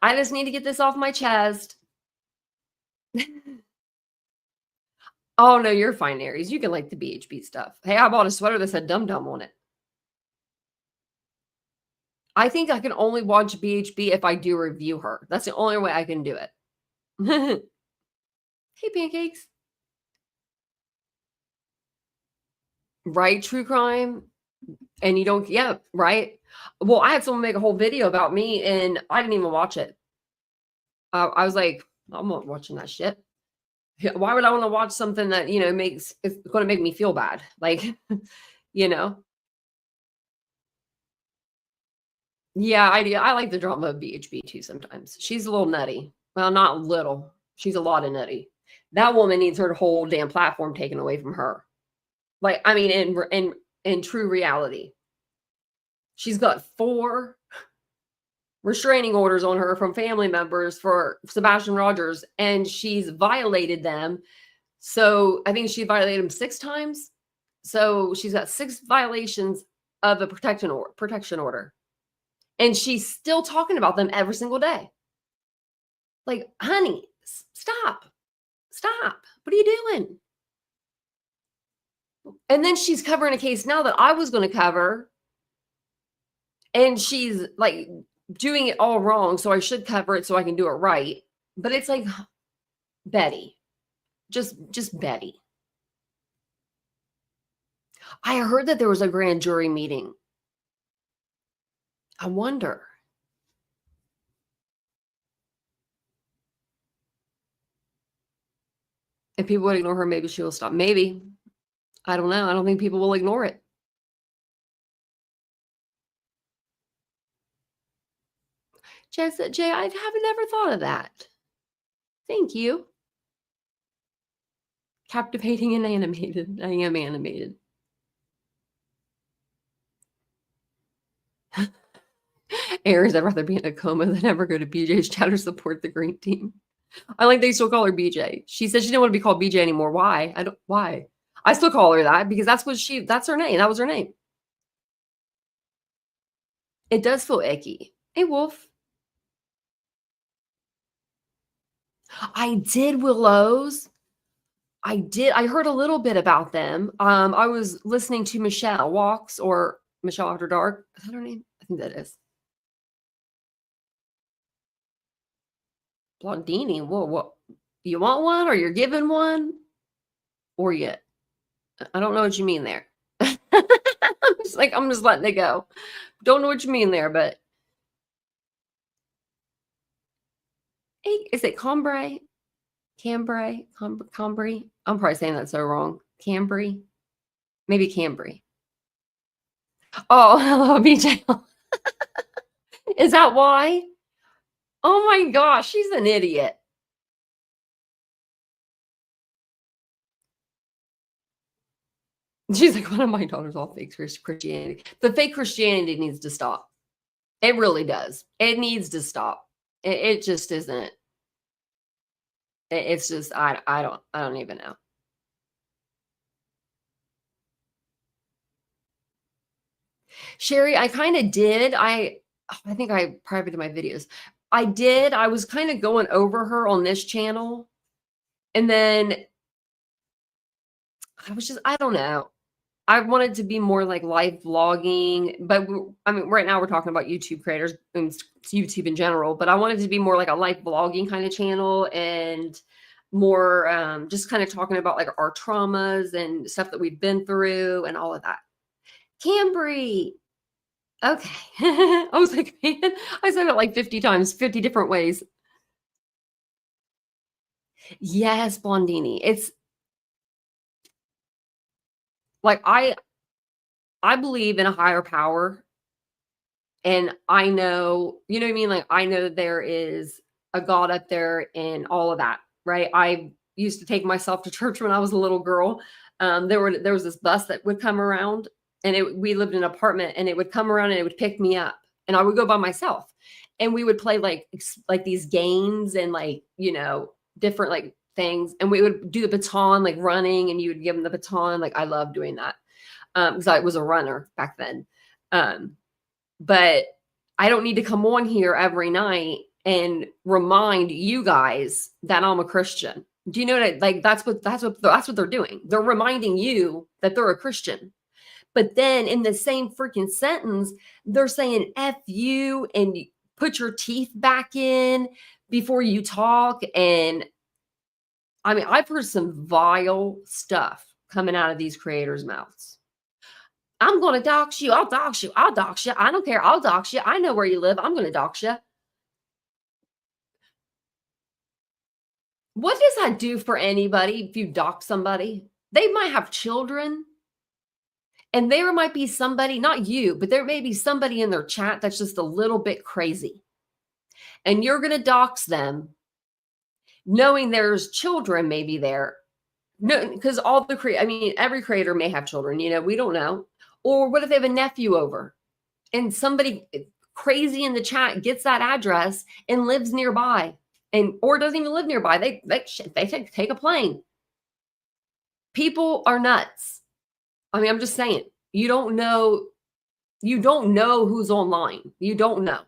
S4: I just need to get this off my chest. Oh no, you're fine, Aries. You can like the BHB stuff. Hey, I bought a sweater that said Dum Dum on it. I think I can only watch BHB if I do review her. That's the only way I can do it. Hey, pancakes. Right, true crime. And you don't, yeah, right. Well, I had someone make a whole video about me and I didn't even watch it. I was like, I'm not watching that shit. Why would I want to watch something that, you know, it's going to make me feel bad? Like, you know? Yeah, I like the drama of BHB too sometimes. She's a little nutty. Well, not little. She's a lot of nutty. That woman needs her whole damn platform taken away from her. Like, I mean, in true reality. She's got 4 restraining orders on her from family members for Sebastian Rogers, and she's violated them. So I think she violated them 6 times. So she's got 6 violations of a protection order. And she's still talking about them every single day. Like, honey, stop. Stop. What are you doing? And then she's covering a case now that I was going to cover. And she's like doing it all wrong. So I should cover it so I can do it right. But it's like, Betty, just Betty. I heard that there was a grand jury meeting. I wonder. If people would ignore her, maybe she will stop. Maybe. I don't know. I don't think people will ignore it. Jay said, Jay, I haven't never thought of that. Thank you. Captivating and animated. I am animated. Aries, I'd rather be in a coma than ever go to BJ's chat or support the green team. I like they still call her BJ. She said she didn't want to be called BJ anymore. Why? Why? I still call her that because that's her name. That was her name. It does feel icky. Hey, Wolf. I did Willows. I heard a little bit about them. I was listening to Michelle Walks or Michelle After Dark. Is that her name? I think that is. Blondini. Whoa, what? You want one or you're given one? Or yet? I don't know what you mean there. I'm just letting it go. Don't know what you mean there, but hey, is it Cambrai? Cambrai? Cambrai? I'm probably saying that so wrong. Cambrai? Maybe Cambrai. Oh, hello, BJ. Is that why? Oh my gosh, she's an idiot. She's like, one of my daughters all fake Christianity. The fake Christianity needs to stop. It really does. It needs to stop. It just isn't. It's just, I don't even know. Sherry, I kind of did. I think I privated my videos. I was kind of going over her on this channel. And then I don't know. I wanted to be more like live vlogging, but I mean, right now we're talking about YouTube creators and YouTube in general, but I wanted to be more like a live vlogging kind of channel and more just kind of talking about like our traumas and stuff that we've been through and all of that. Cambry. Okay. I was like, man, I said it like 50 times, 50 different ways. Yes, Blondini. It's like I believe in a higher power, and I know, you know what I mean? Like I know there is a God up there and all of that, right? I used to take myself to church when I was a little girl. There was this bus that would come around, and we lived in an apartment, and it would come around and it would pick me up, and I would go by myself, and we would play like these games and like, you know, different like things, and we would do the baton, like running, and you would give them the baton. Like I love doing that because I was a runner back then. But I don't need to come on here every night and remind you guys that I'm a Christian. Do you know that? Like that's what they're doing. They're reminding you that they're a Christian. But then in the same freaking sentence, they're saying F you and put your teeth back in before you talk. And I mean, I've heard some vile stuff coming out of these creators' mouths. I'm going to dox you. I'll dox you. I'll dox you. I don't care. I'll dox you. I know where you live. I'm going to dox you. What does that do for anybody if you dox somebody? They might have children, and there might be somebody, not you, but there may be somebody in their chat that's just a little bit crazy. And you're going to dox them knowing there's children maybe there. No, because every creator may have children, you know, we don't know. Or what if they have a nephew over and somebody crazy in the chat gets that address and lives nearby, or doesn't even live nearby? They take a plane. People are nuts. I mean, I'm just saying, you don't know who's online. You don't know.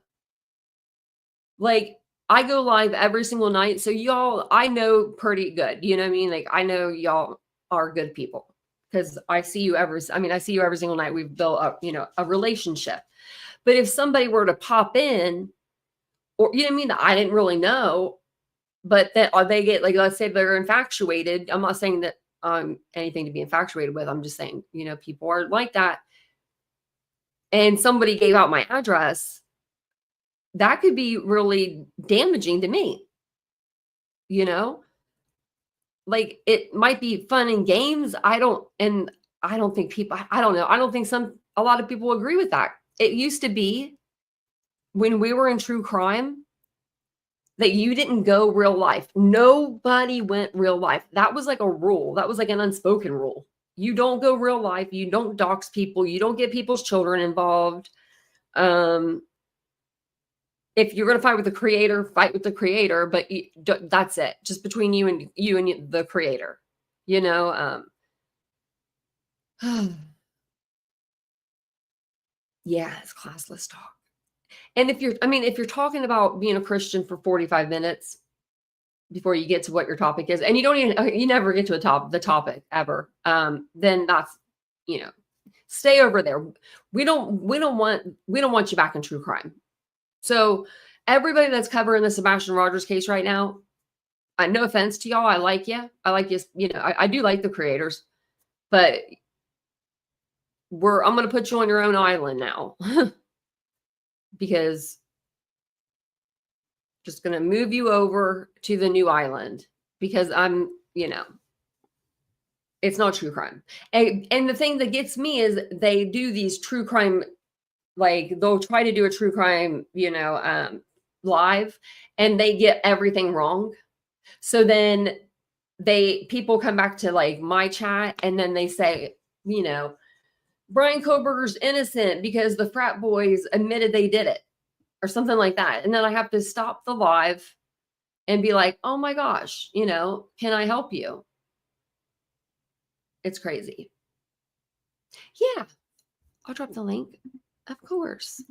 S4: Like I go live every single night, so y'all I know pretty good. You know what I mean? Like I know y'all are good people because I see you every single night. We've built up, you know, a relationship. But if somebody were to pop in, or you know what I mean, I didn't really know, but then they get like, let's say they're infatuated. I'm not saying that anything to be infatuated with. I'm just saying, you know, people are like that. And somebody gave out my address, that could be really damaging to me. You know? Like it might be fun and games. I don't think people, I don't know. I don't think a lot of people agree with that. It used to be when we were in true crime that you didn't go real life. Nobody went real life. That was like a rule. That was like an unspoken rule. You don't go real life. You don't dox people. You don't get people's children involved. If you're going to fight with the creator, fight with the creator, but that's it. Just between you and the creator, you know? Yeah, it's classless talk. And if you're talking about being a Christian for 45 minutes before you get to what your topic is, and you never get to the topic ever, then that's, you know, stay over there. We don't want you back in true crime. So everybody that's covering the Sebastian Rogers case right now, no offense to y'all, I like you. You know, I do like the creators, but I'm going to put you on your own island now because just going to move you over to the new island because you know, it's not true crime. And the thing that gets me is they do these true crime, like they'll try to do a true crime, you know, live, and they get everything wrong. So then people come back to like my chat, and then they say, you know, Brian Koberger's innocent because the frat boys admitted they did it or something like that. And then I have to stop the live and be like, oh my gosh, you know, can I help you? It's crazy. Yeah, I'll drop the link. Of course.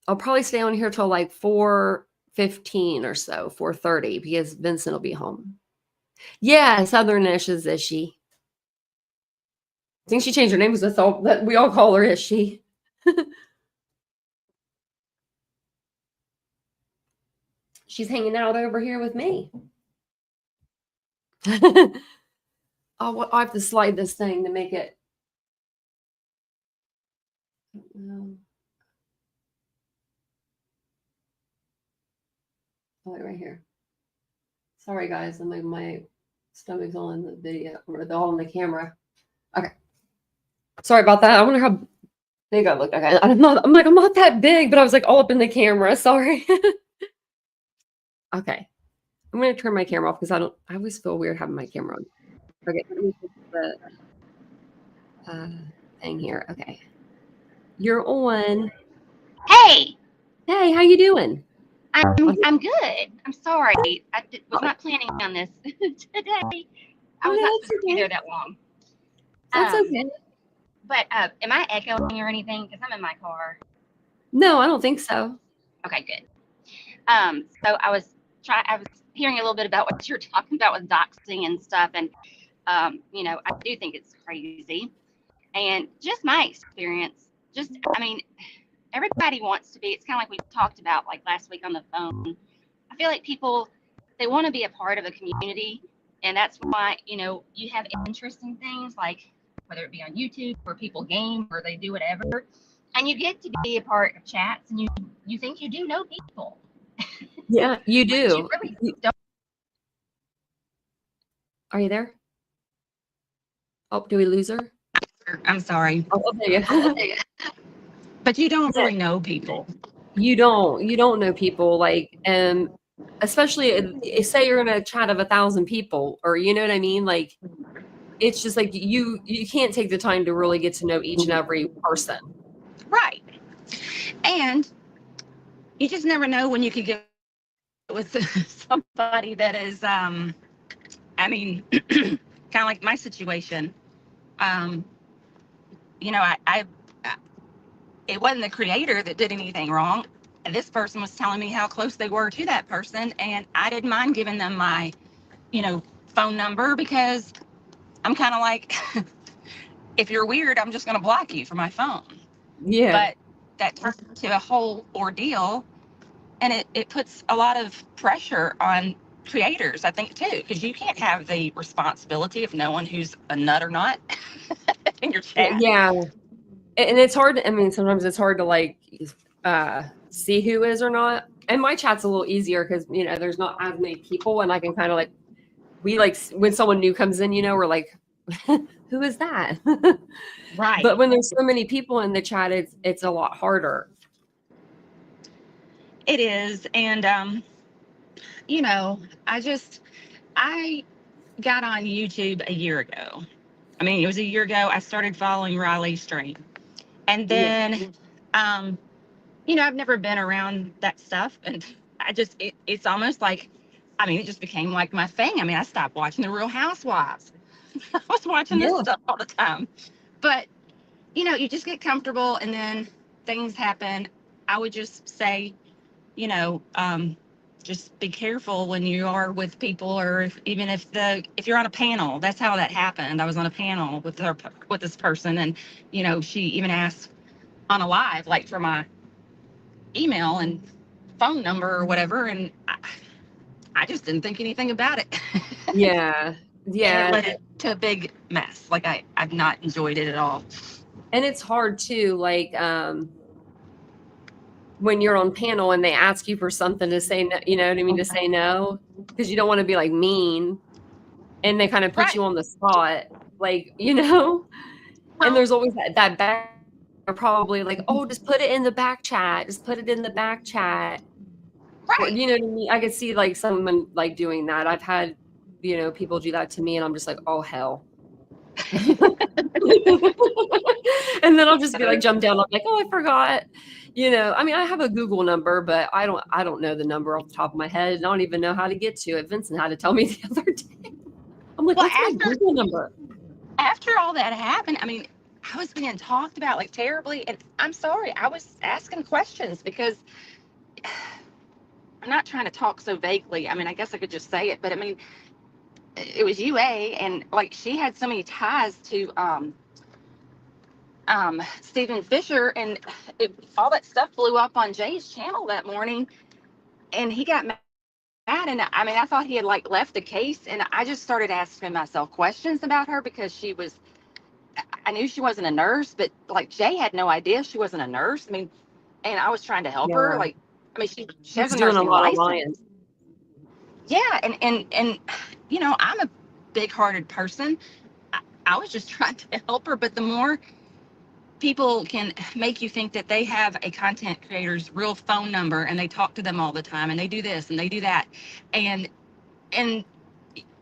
S4: I'll probably stay on here till like 4 4:15 or so, 4:30, because Vincent will be home. Yeah, Southernish is she. I think she changed her name because that's all that we all call her, is she? She's hanging out over here with me. Oh, well, I have to slide this thing to make it. Oh, wait, right here. Sorry, guys. My stomach's all in the video, or they're all in the camera. Okay. Sorry about that. I wonder how big I look. Okay. I'm not that big, but I was like all up in the camera. Sorry. Okay. I'm going to turn my camera off because I always feel weird having my camera on. Okay. Let me fix the thing here. Okay. You're on.
S5: Hey,
S4: Hey, how you doing?
S5: I'm good. I'm sorry. I was not planning on this today. I was not supposed to be there that long.
S4: That's okay.
S5: But am I echoing or anything? Because I'm in my car.
S4: No, I don't think so.
S5: Okay, good. So I was hearing a little bit about what you're talking about with doxing and stuff, and I do think it's crazy. And just my experience, everybody wants to be. It's kind of like we talked about like last week on the phone. I feel like people, they want to be a part of a community, and that's why you have interest in things like whether it be on YouTube or people game or they do whatever, and you get to be a part of chats, and you think you do know people.
S4: Yeah, you do.
S5: You really don't.
S4: Are you there? Oh, do we lose her?
S5: I'm sorry.
S4: Oh, there you.
S5: But you don't really know people.
S4: You don't know people, like, especially say you're in a chat of 1,000 people, or you know what I mean? Like, it's just like you can't take the time to really get to know each and every person.
S5: Right. And you just never know when you could get with somebody that is, kind of like my situation. It wasn't the creator that did anything wrong. This person was telling me how close they were to that person, and I didn't mind giving them my, phone number, because I'm kind of like, if you're weird, I'm just going to block you from my phone.
S4: Yeah.
S5: But that turns into a whole ordeal, and it puts a lot of pressure on creators, I think, too, because you can't have the responsibility of knowing who's a nut or not in your chat.
S4: Yeah. And it's hard. I mean, sometimes it's hard to like see who is or not. And my chat's a little easier because there's not as many people, and I can kind of like, we like when someone new comes in, we're like, who is that?
S5: Right.
S4: But when there's so many people in the chat, it's a lot harder.
S5: It is. And I got on YouTube a year ago. I mean, it was a year ago. I started following Riley's stream. And then, I've never been around that stuff. And it's almost like, it just became like my thing. I stopped watching The Real Housewives. I was watching this stuff all the time. But, you just get comfortable, and then things happen. I would just say, just be careful when you are with people, or if you're on a panel. That's how that happened. I was on a panel with this person, and she even asked on a live, like, for my email and phone number or whatever, and I just didn't think anything about it.
S4: Yeah.
S5: And it led to a big mess. Like, I've not enjoyed it at all.
S4: And it's hard too, like when you're on panel and they ask you for something to say no, you know what I mean, to say no, because you don't want to be like mean, and they kind of put you on the spot, like, and there's always that back, or probably like, oh, just put it in the back chat,
S5: Right.
S4: Or, you know what I mean? I could see like someone like doing that. I've had people do that to me, and I'm just like, oh hell. And then I'll just be like, jump down. I'm like, oh, I forgot. I have a Google number, but I don't know the number off the top of my head. I don't even know how to get to it. Vincent had to tell me the other day. I'm like, what's my Google number?
S5: After all that happened, I was being talked about like terribly, and I'm sorry, I was asking questions because not trying to talk so vaguely. I mean, I guess I could just say it, but I mean, it was UA, and like she had so many ties to Stephen Fisher, and all that stuff blew up on Jay's channel that morning, and he got mad. And I mean, I thought he had like left the case, and I just started asking myself questions about her because I knew she wasn't a nurse, but like Jay had no idea she wasn't a nurse. I mean, and I was trying to help her.
S4: Yeah.
S5: Like, I mean, she
S4: She
S5: has
S4: was
S5: a
S4: doing a
S5: nursing
S4: lot of
S5: license.
S4: lying.
S5: Yeah, and you know, I'm a big-hearted person. I was just trying to help her, but the more people can make you think that they have a content creator's real phone number and they talk to them all the time and they do this and they do that, and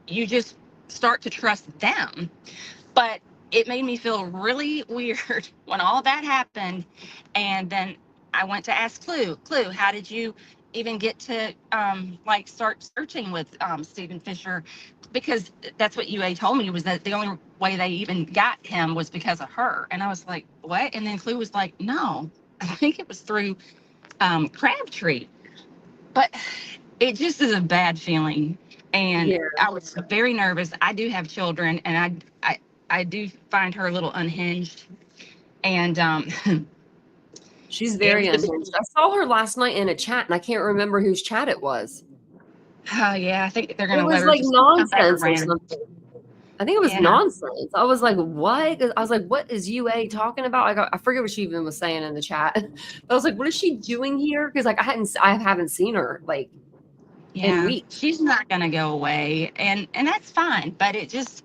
S5: you just start to trust them. But it made me feel really weird when all that happened. And then I went to ask Clue, how did you even get to like start searching with Stephen Fisher? Because that's what UA told me, was that the only way they even got him was because of her. And I was like, what? And then Clue was like, no, I think it was through Crabtree. But it just is a bad feeling. And
S4: Yeah.
S5: I was very nervous. I do have children, and I do find her a little unhinged. And
S4: She's
S5: it
S4: very
S5: was just,
S4: unhinged. I saw her last night in a chat, and I can't remember whose chat it was.
S5: yeah, I think they're
S4: It
S5: gonna let
S4: was
S5: her
S4: like
S5: just come back
S4: nonsense or
S5: around.
S4: something. I think it was
S5: Yeah.
S4: nonsense. I was like, what? 'Cause I was like, what is UA talking about? I forget what she even was saying in the chat. I was like, what is she doing here? Because like I haven't seen her like in
S5: Yeah,
S4: weeks.
S5: she's not gonna go away, and that's fine. But it just,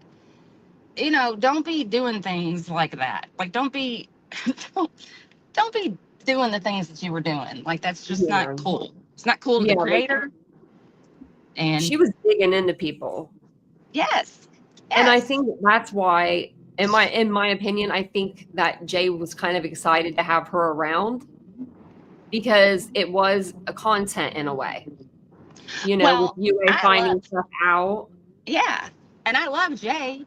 S5: you know, don't be doing things like that. Like, don't be, don't, don't be doing the things that you were doing. Like, that's just
S4: Yeah.
S5: not cool. It's not cool to
S4: Yeah,
S5: the
S4: like
S5: creator. And
S4: she was digging into people.
S5: yes,
S4: And I
S5: yes.
S4: think that's why, in my opinion, I think that Jay was kind of excited to have her around because it was a content in a way. You know, with
S5: Well,
S4: UA
S5: I love,
S4: finding stuff out.
S5: yeah, and I love Jay.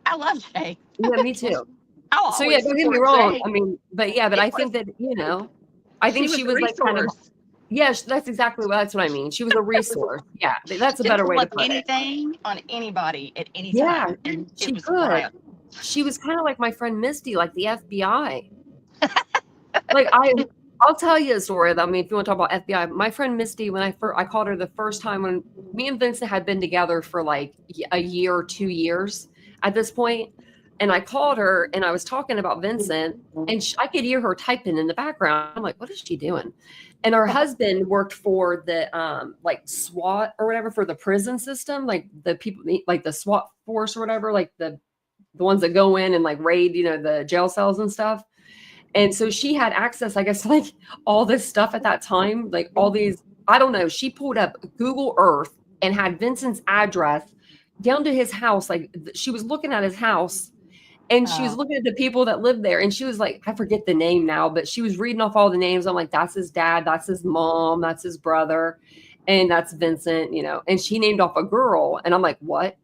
S5: I love Jay.
S4: Yeah, me too.
S5: I'll
S4: So yeah,
S5: always
S4: don't get me
S5: support
S4: wrong.
S5: Jay.
S4: I mean, but yeah, but
S5: It
S4: I
S5: was,
S4: think that, I think
S5: she
S4: she
S5: was a
S4: was like kind of,
S5: resource.
S4: yes, that's exactly that's what I mean. She was a resource. Yeah, that's a
S5: She could
S4: better
S5: pull
S4: way to
S5: up
S4: put it.
S5: anything on anybody at any
S4: Yeah,
S5: time, and it
S4: she
S5: was
S4: could.
S5: wild.
S4: She was kind of like my friend Misty, like the FBI. Like I'll tell you a story though. I mean, if you want to talk about FBI, my friend Misty, when I called her the first time when me and Vincent had been together for like a year or 2 years at this point, and I called her and I was talking about Vincent, and I could hear her typing in the background. I'm like, what is she doing? And her husband worked for the like SWAT or whatever, for the prison system, like the people like the SWAT force or whatever, like the ones that go in and like raid, the jail cells and stuff. And so she had access, I guess, to like all this stuff at that time, like all these, I don't know. She pulled up Google Earth and had Vincent's address down to his house. Like she was looking at his house and she was looking at the people that lived there. And she was like, I forget the name now, but she was reading off all the names. I'm like, that's his dad, that's his mom, that's his brother, and that's Vincent, and she named off a girl. And I'm like, what?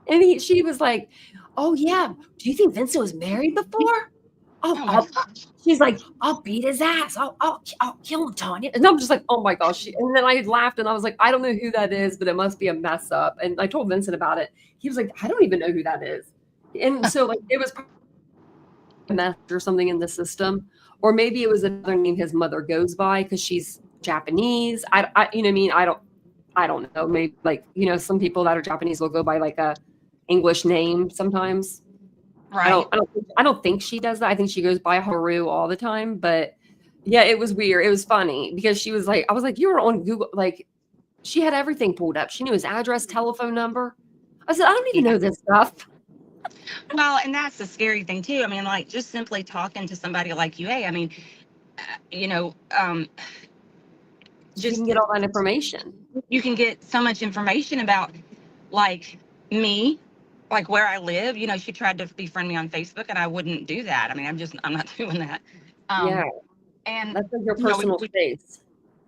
S4: And she was like, oh, yeah. Do you think Vincent was married before?
S5: Oh my gosh.
S4: She's like, I'll beat his ass. I'll kill him, Tanya. And I'm just like, oh my gosh. And then I laughed and I was like, I don't know who that is, but it must be a mess up. And I told Vincent about it. He was like, I don't even know who that is. And so like it was a mess or something in the system, or maybe it was another name his mother goes by because she's Japanese. I you know what I mean? I don't know. Maybe like, some people that are Japanese will go by like a English name sometimes.
S5: Right.
S4: I don't think she does that. I think she goes by Haru all the time. But yeah, it was weird. It was funny because she was like, I was like, you were on Google. Like she had everything pulled up. She knew his address, telephone number. I said, I don't even know this stuff.
S5: Well, and that's the scary thing too. I mean, like just simply talking to somebody like UA. I mean, you know,
S4: You can get all that information.
S5: you can get so much information about like me, like where I live. You know, she tried to befriend me on Facebook, and I wouldn't do that. I mean, I'm not doing that.
S4: Yeah.
S5: And
S4: That's like your
S5: you know,
S4: personal space.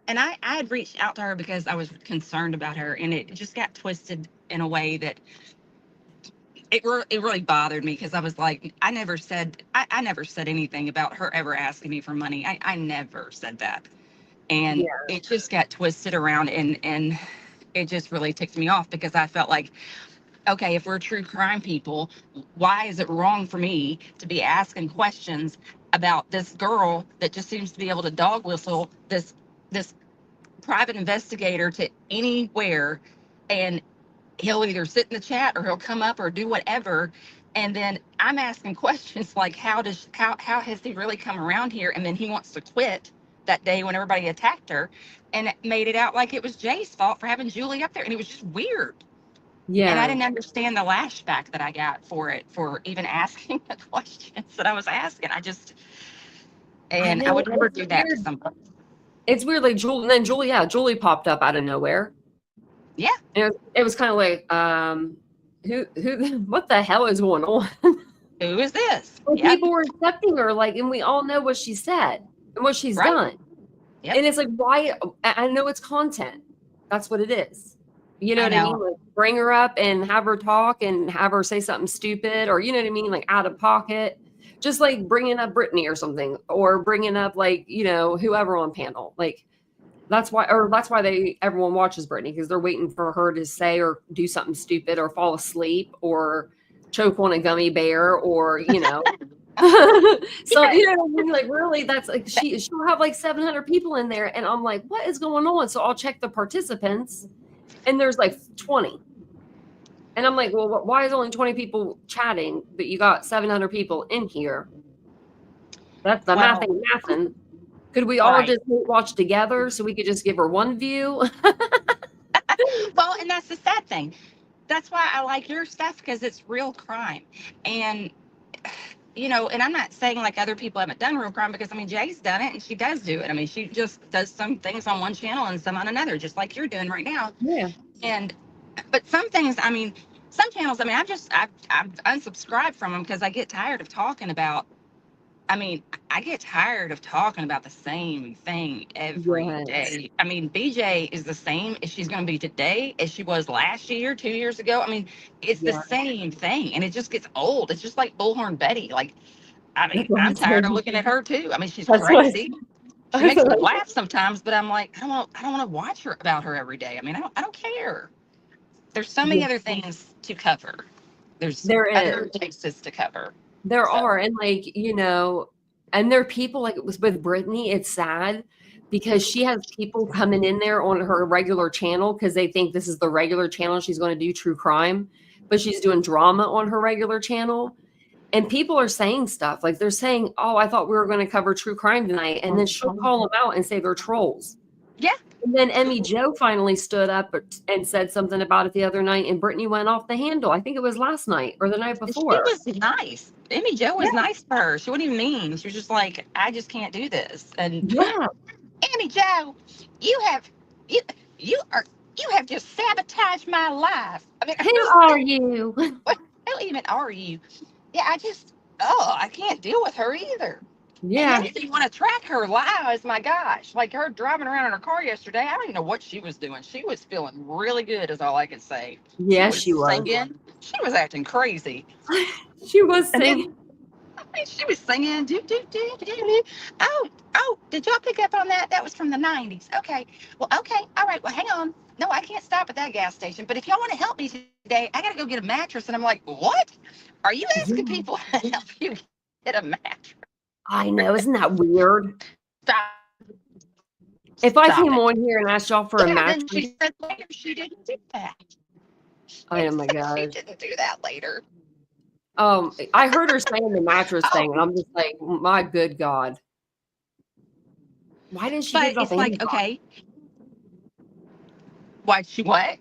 S5: and I had reached out to her because I was concerned about her, and it just got twisted in a way that it really bothered me, because I was like, I never said anything about her ever asking me for money. I never said that. And
S4: Yeah.
S5: it just got twisted around, and it just really ticked me off because I felt like, okay, if we're true crime people, why is it wrong for me to be asking questions about this girl that just seems to be able to dog whistle this private investigator to anywhere, and he'll either sit in the chat or he'll come up or do whatever, and then I'm asking questions like, how has he really come around here? And then he wants to quit that day when everybody attacked her, and it made it out like it was Jay's fault for having Julie up there, and it was just weird. And I
S4: Yeah.
S5: didn't understand the lashback that I got for it, for even asking the questions that I was asking.
S4: I
S5: And I
S4: know.
S5: would never
S4: It's
S5: do that to
S4: weird.
S5: somebody.
S4: It's weird. Like Julie, and then Julie popped up out of nowhere.
S5: Yeah.
S4: And it was kind of like, who, what the hell is going on?
S5: Who is this?
S4: Well,
S5: Yep.
S4: people were accepting her, like, and we all know what she said and what she's
S5: Right.
S4: done.
S5: Yep.
S4: And it's like, why? I know it's content. That's what it is. You know
S5: I
S4: what I
S5: know.
S4: mean? Like, bring her up and have her talk and have her say something stupid, or you know what I mean? Like out of pocket, just like bringing up Brittany or something, or bringing up like, you know, whoever on panel. Like that's why everyone watches Brittany, because they're waiting for her to say or do something stupid or fall asleep or choke on a gummy bear, or you know. So you know what I mean? Like really, that's like she'll have like 700 people in there, and I'm like, what is going on? So I'll check the participants, and there's like 20, and I'm like, well, why is only 20 people chatting, but you got 700 people in here? That's the math ain't mathin'. Could we all
S5: Right.
S4: just watch together so we could just give her one view?
S5: Well, and that's the sad thing. That's why I like your stuff, because it's real crime. And you know, and I'm not saying like other people haven't done real crime, because I mean Jay's done it and she does do it. I mean, she just does some things on one channel and some on another, just like you're doing right now.
S4: Yeah.
S5: And but some things, I mean, some channels, I mean, I've unsubscribed from them because I get tired of talking about. I mean, I get tired of talking about the same thing every
S4: Yes.
S5: day. I mean, BJ is the same as she's going to be today as she was last year, 2 years ago. I mean, it's the
S4: Yeah.
S5: same thing, and it just gets old. It's just like Bullhorn Betty. Like, I mean,
S4: That's what
S5: I'm
S4: I'm
S5: tired of
S4: saying.
S5: looking at her too. I mean, she's
S4: That's what
S5: crazy. She makes me laugh sometimes, but I'm like, I don't want to watch her about her every day. I mean, I don't care. There's so many
S4: Yeah.
S5: other things to cover. There's
S4: There
S5: other
S4: is.
S5: cases to cover.
S4: There
S5: So,
S4: are, and like, you know, and there are people like it was with Brittany, it's sad because she has people coming in there on her regular channel because they think this is the regular channel she's going to do true crime, but she's doing drama on her regular channel. And people are saying stuff like they're saying, "Oh, I thought we were going to cover true crime tonight," and then she'll call them out and say they're trolls.
S5: yeah.
S4: And then Emmy Joe finally stood up and said something about it the other night, and Brittany went off the handle. I think it was last night or the night
S5: She
S4: before.
S5: was nice. Emmy Joe was
S4: Yeah.
S5: nice to her. She wasn't even mean. She was just like, I just can't do this. And
S4: Yeah.
S5: Emmy Joe, you have you you are you have just sabotaged my life. I mean,
S4: Who are you?
S5: who even are you? Yeah, I can't deal with her either. And
S4: Yeah.
S5: then if you want to track her lies, my gosh, like her driving around in her car yesterday, I don't even know what she was doing. She was feeling really good, is all I can say.
S4: Yeah,
S5: She was singing. She was acting crazy.
S4: She was
S5: And then
S4: singing.
S5: she was singing. Do, do, do, do, do. Oh, did y'all pick up on that? That was from the 90s. Okay. Well, okay. All right. Well, hang on. No, I can't stop at that gas station. But if y'all want to help me today, I got to go get a mattress. And I'm like, what? Are you asking people to help you get a mattress?
S4: I know. Isn't that weird?
S5: Stop.
S4: If I
S5: Stop
S4: came
S5: it.
S4: on here and asked y'all for a
S5: Yeah,
S4: mattress,
S5: then she said later she didn't do that.
S4: oh my
S5: She
S4: God.
S5: didn't do that later.
S4: I heard her saying the mattress thing, and I'm just like, my good God. Why didn't she get
S5: But
S4: it off
S5: it's like,
S4: Amazon?
S5: okay. Why'd she what?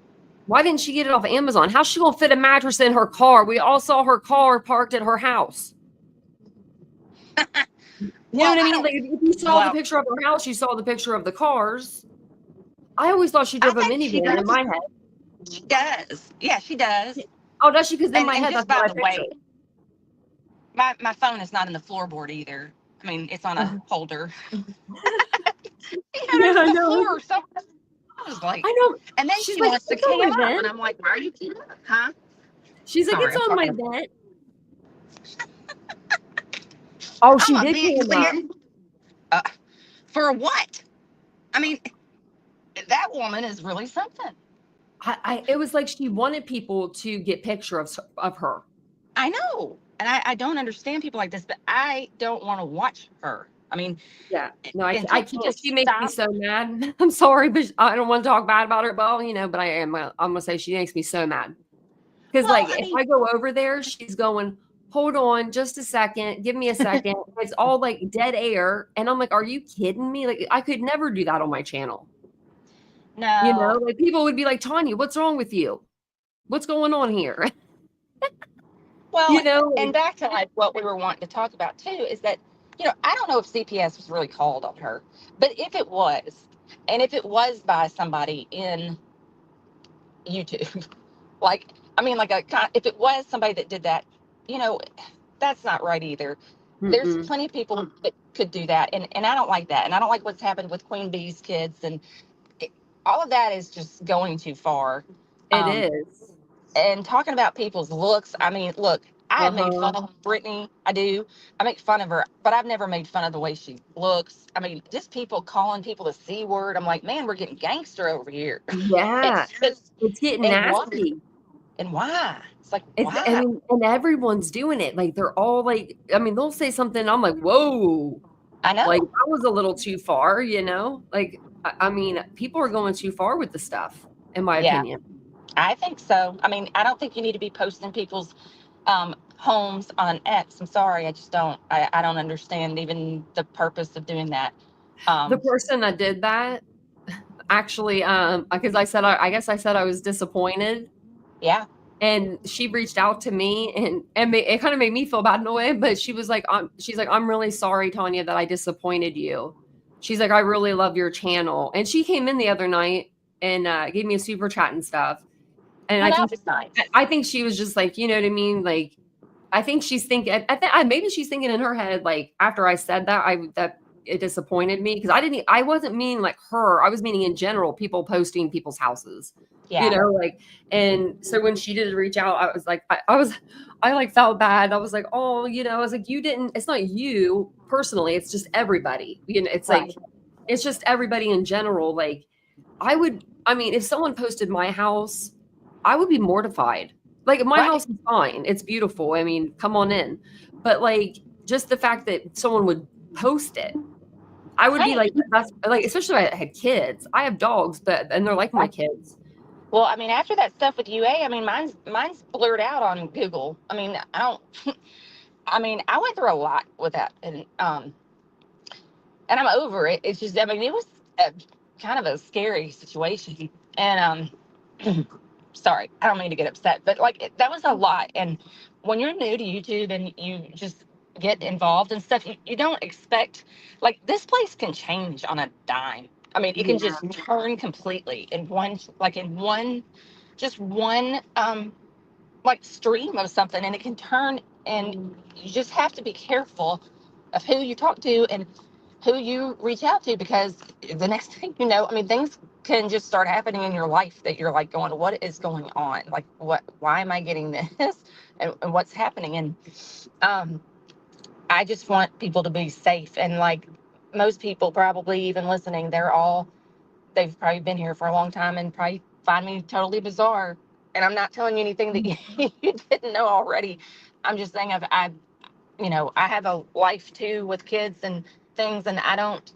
S4: Why didn't she get it off Amazon? How's she gonna fit a mattress in her car? We all saw her car parked at her house. You know what I mean? Like if you saw the picture of her house, you saw the picture of the cars. I always thought she drove a minivan in my head.
S5: She does. Yeah, she does.
S4: Oh, does she? Because in my head,
S5: just
S4: that's
S5: by
S4: what
S5: the
S4: I
S5: way,
S4: pictured.
S5: my phone is not in the floorboard either. I mean, it's on a holder.
S4: Yeah,
S5: It's
S4: I
S5: the
S4: know.
S5: floor. So I was like,
S4: I know.
S5: and then
S4: She's
S5: she
S4: like,
S5: wants to
S4: "It's on
S5: cam
S4: my
S5: up,
S4: vent."
S5: and I'm like, why are you cam up? Huh?
S4: She's like,
S5: Sorry,
S4: it's
S5: I'm
S4: on my
S5: talking.
S4: vent. Oh, she
S5: I'm a
S4: did
S5: vent
S4: cam up.
S5: cleaner. For what? I mean, that woman is really something.
S4: It was like she wanted people to get pictures of her.
S5: I know. And I don't understand people like this, but I don't want to watch her. I mean,
S4: Yeah, no, I
S5: until
S4: can't.
S5: she just
S4: She makes me
S5: stops.
S4: so mad. I'm sorry, but I don't want to talk bad about her. Well, but I am. I'm gonna say she makes me so mad because,
S5: Well,
S4: like,
S5: I
S4: if
S5: mean,
S4: I go over there, she's going, "Hold on, just a second. Give me a second." It's all like dead air, and I'm like, "Are you kidding me? Like, I could never do that on my channel."
S5: no.
S4: Like people would be like, "Tanya, what's wrong with you? What's going on here?"
S5: Well, and
S4: Like,
S5: back to like what we were wanting to talk about too is that, I don't know if CPS was really called on her, but if it was, and if it was by somebody in YouTube, like, I mean, like if it was somebody that did that, you know, that's not right either. There's
S4: mm-mm.
S5: plenty of people that could do that, and I don't like that, and I don't like what's happened with Queen Bee's kids, and it, all of that is just going too far.
S4: It
S5: Um,
S4: is.
S5: and talking about people's looks, I mean, look, I have made
S4: Uh-huh.
S5: fun of Brittany. I do. I make fun of her, but I've never made fun of the way she looks. I mean, just people calling people the C word. I'm like, man, we're getting gangster over here.
S4: Yeah,
S5: It's just,
S4: it's getting
S5: and why?
S4: nasty.
S5: And why? It's like,
S4: I
S5: why?
S4: mean, and everyone's doing it. Like they're all like, I mean, they'll say something. I'm like, whoa,
S5: I
S4: like
S5: know.
S4: that was a little too far, Like, I mean, people are going too far with the stuff, in my
S5: Yeah,
S4: opinion.
S5: I think so. I mean, I don't think you need to be posting people's homes on X. I'm sorry. I just don't. I don't understand even the purpose of doing that.
S4: The
S5: Um,
S4: person that did that actually, because I guess I said I was disappointed.
S5: yeah.
S4: And she reached out to me and it kind of made me feel bad in a way, but she's like, I'm really sorry, Tanya, that I disappointed you. She's like, I really love your channel. And she came in the other night and gave me a super chat and stuff. And
S5: Well, that was nice.
S4: I think she was just like, you know what I mean? Like, I think she's thinking, maybe she's thinking in her head, like after I said that, that it disappointed me because I wasn't meaning like her. I was meaning in general, people posting people's houses,
S5: Yeah.
S4: like, and so when she did reach out, I was like, I like felt bad. I was like, oh, I was like, it's not you personally. It's just everybody, it's
S5: Right.
S4: like, it's just everybody in general. Like, I mean, if someone posted my house, I would be mortified. Like, my
S5: Right.
S4: house is fine. It's beautiful. I mean, come on in. But like, just the fact that someone would post it, I would be
S5: Right.
S4: like, that's like, especially if I had kids. I have dogs, and they're like my kids.
S5: Well, I mean, after that stuff with UA, I mean, mine's blurred out on Google. I mean, I don't. I mean, I went through a lot with that, and I'm over it. It's just, I mean, it was a, kind of a scary situation, and sorry, I don't mean to get upset, but like that was a lot. And when you're new to YouTube and you just get involved and stuff, you don't expect, like, this place can change on a dime. I mean, it can
S4: Yeah.
S5: just turn completely in one, like in one, just one, like stream of something, and it can turn, and you just have to be careful of who you talk to and who you reach out to, because the next thing you know, I mean, things can just start happening in your life that you're like going, what is going on? Like, why am I getting this? And what's happening? And I just want people to be safe. And like most people probably even listening, they've probably been here for a long time and probably find me totally bizarre. And I'm not telling you anything that you didn't know already. I'm just saying I have a life too with kids and things, and I don't,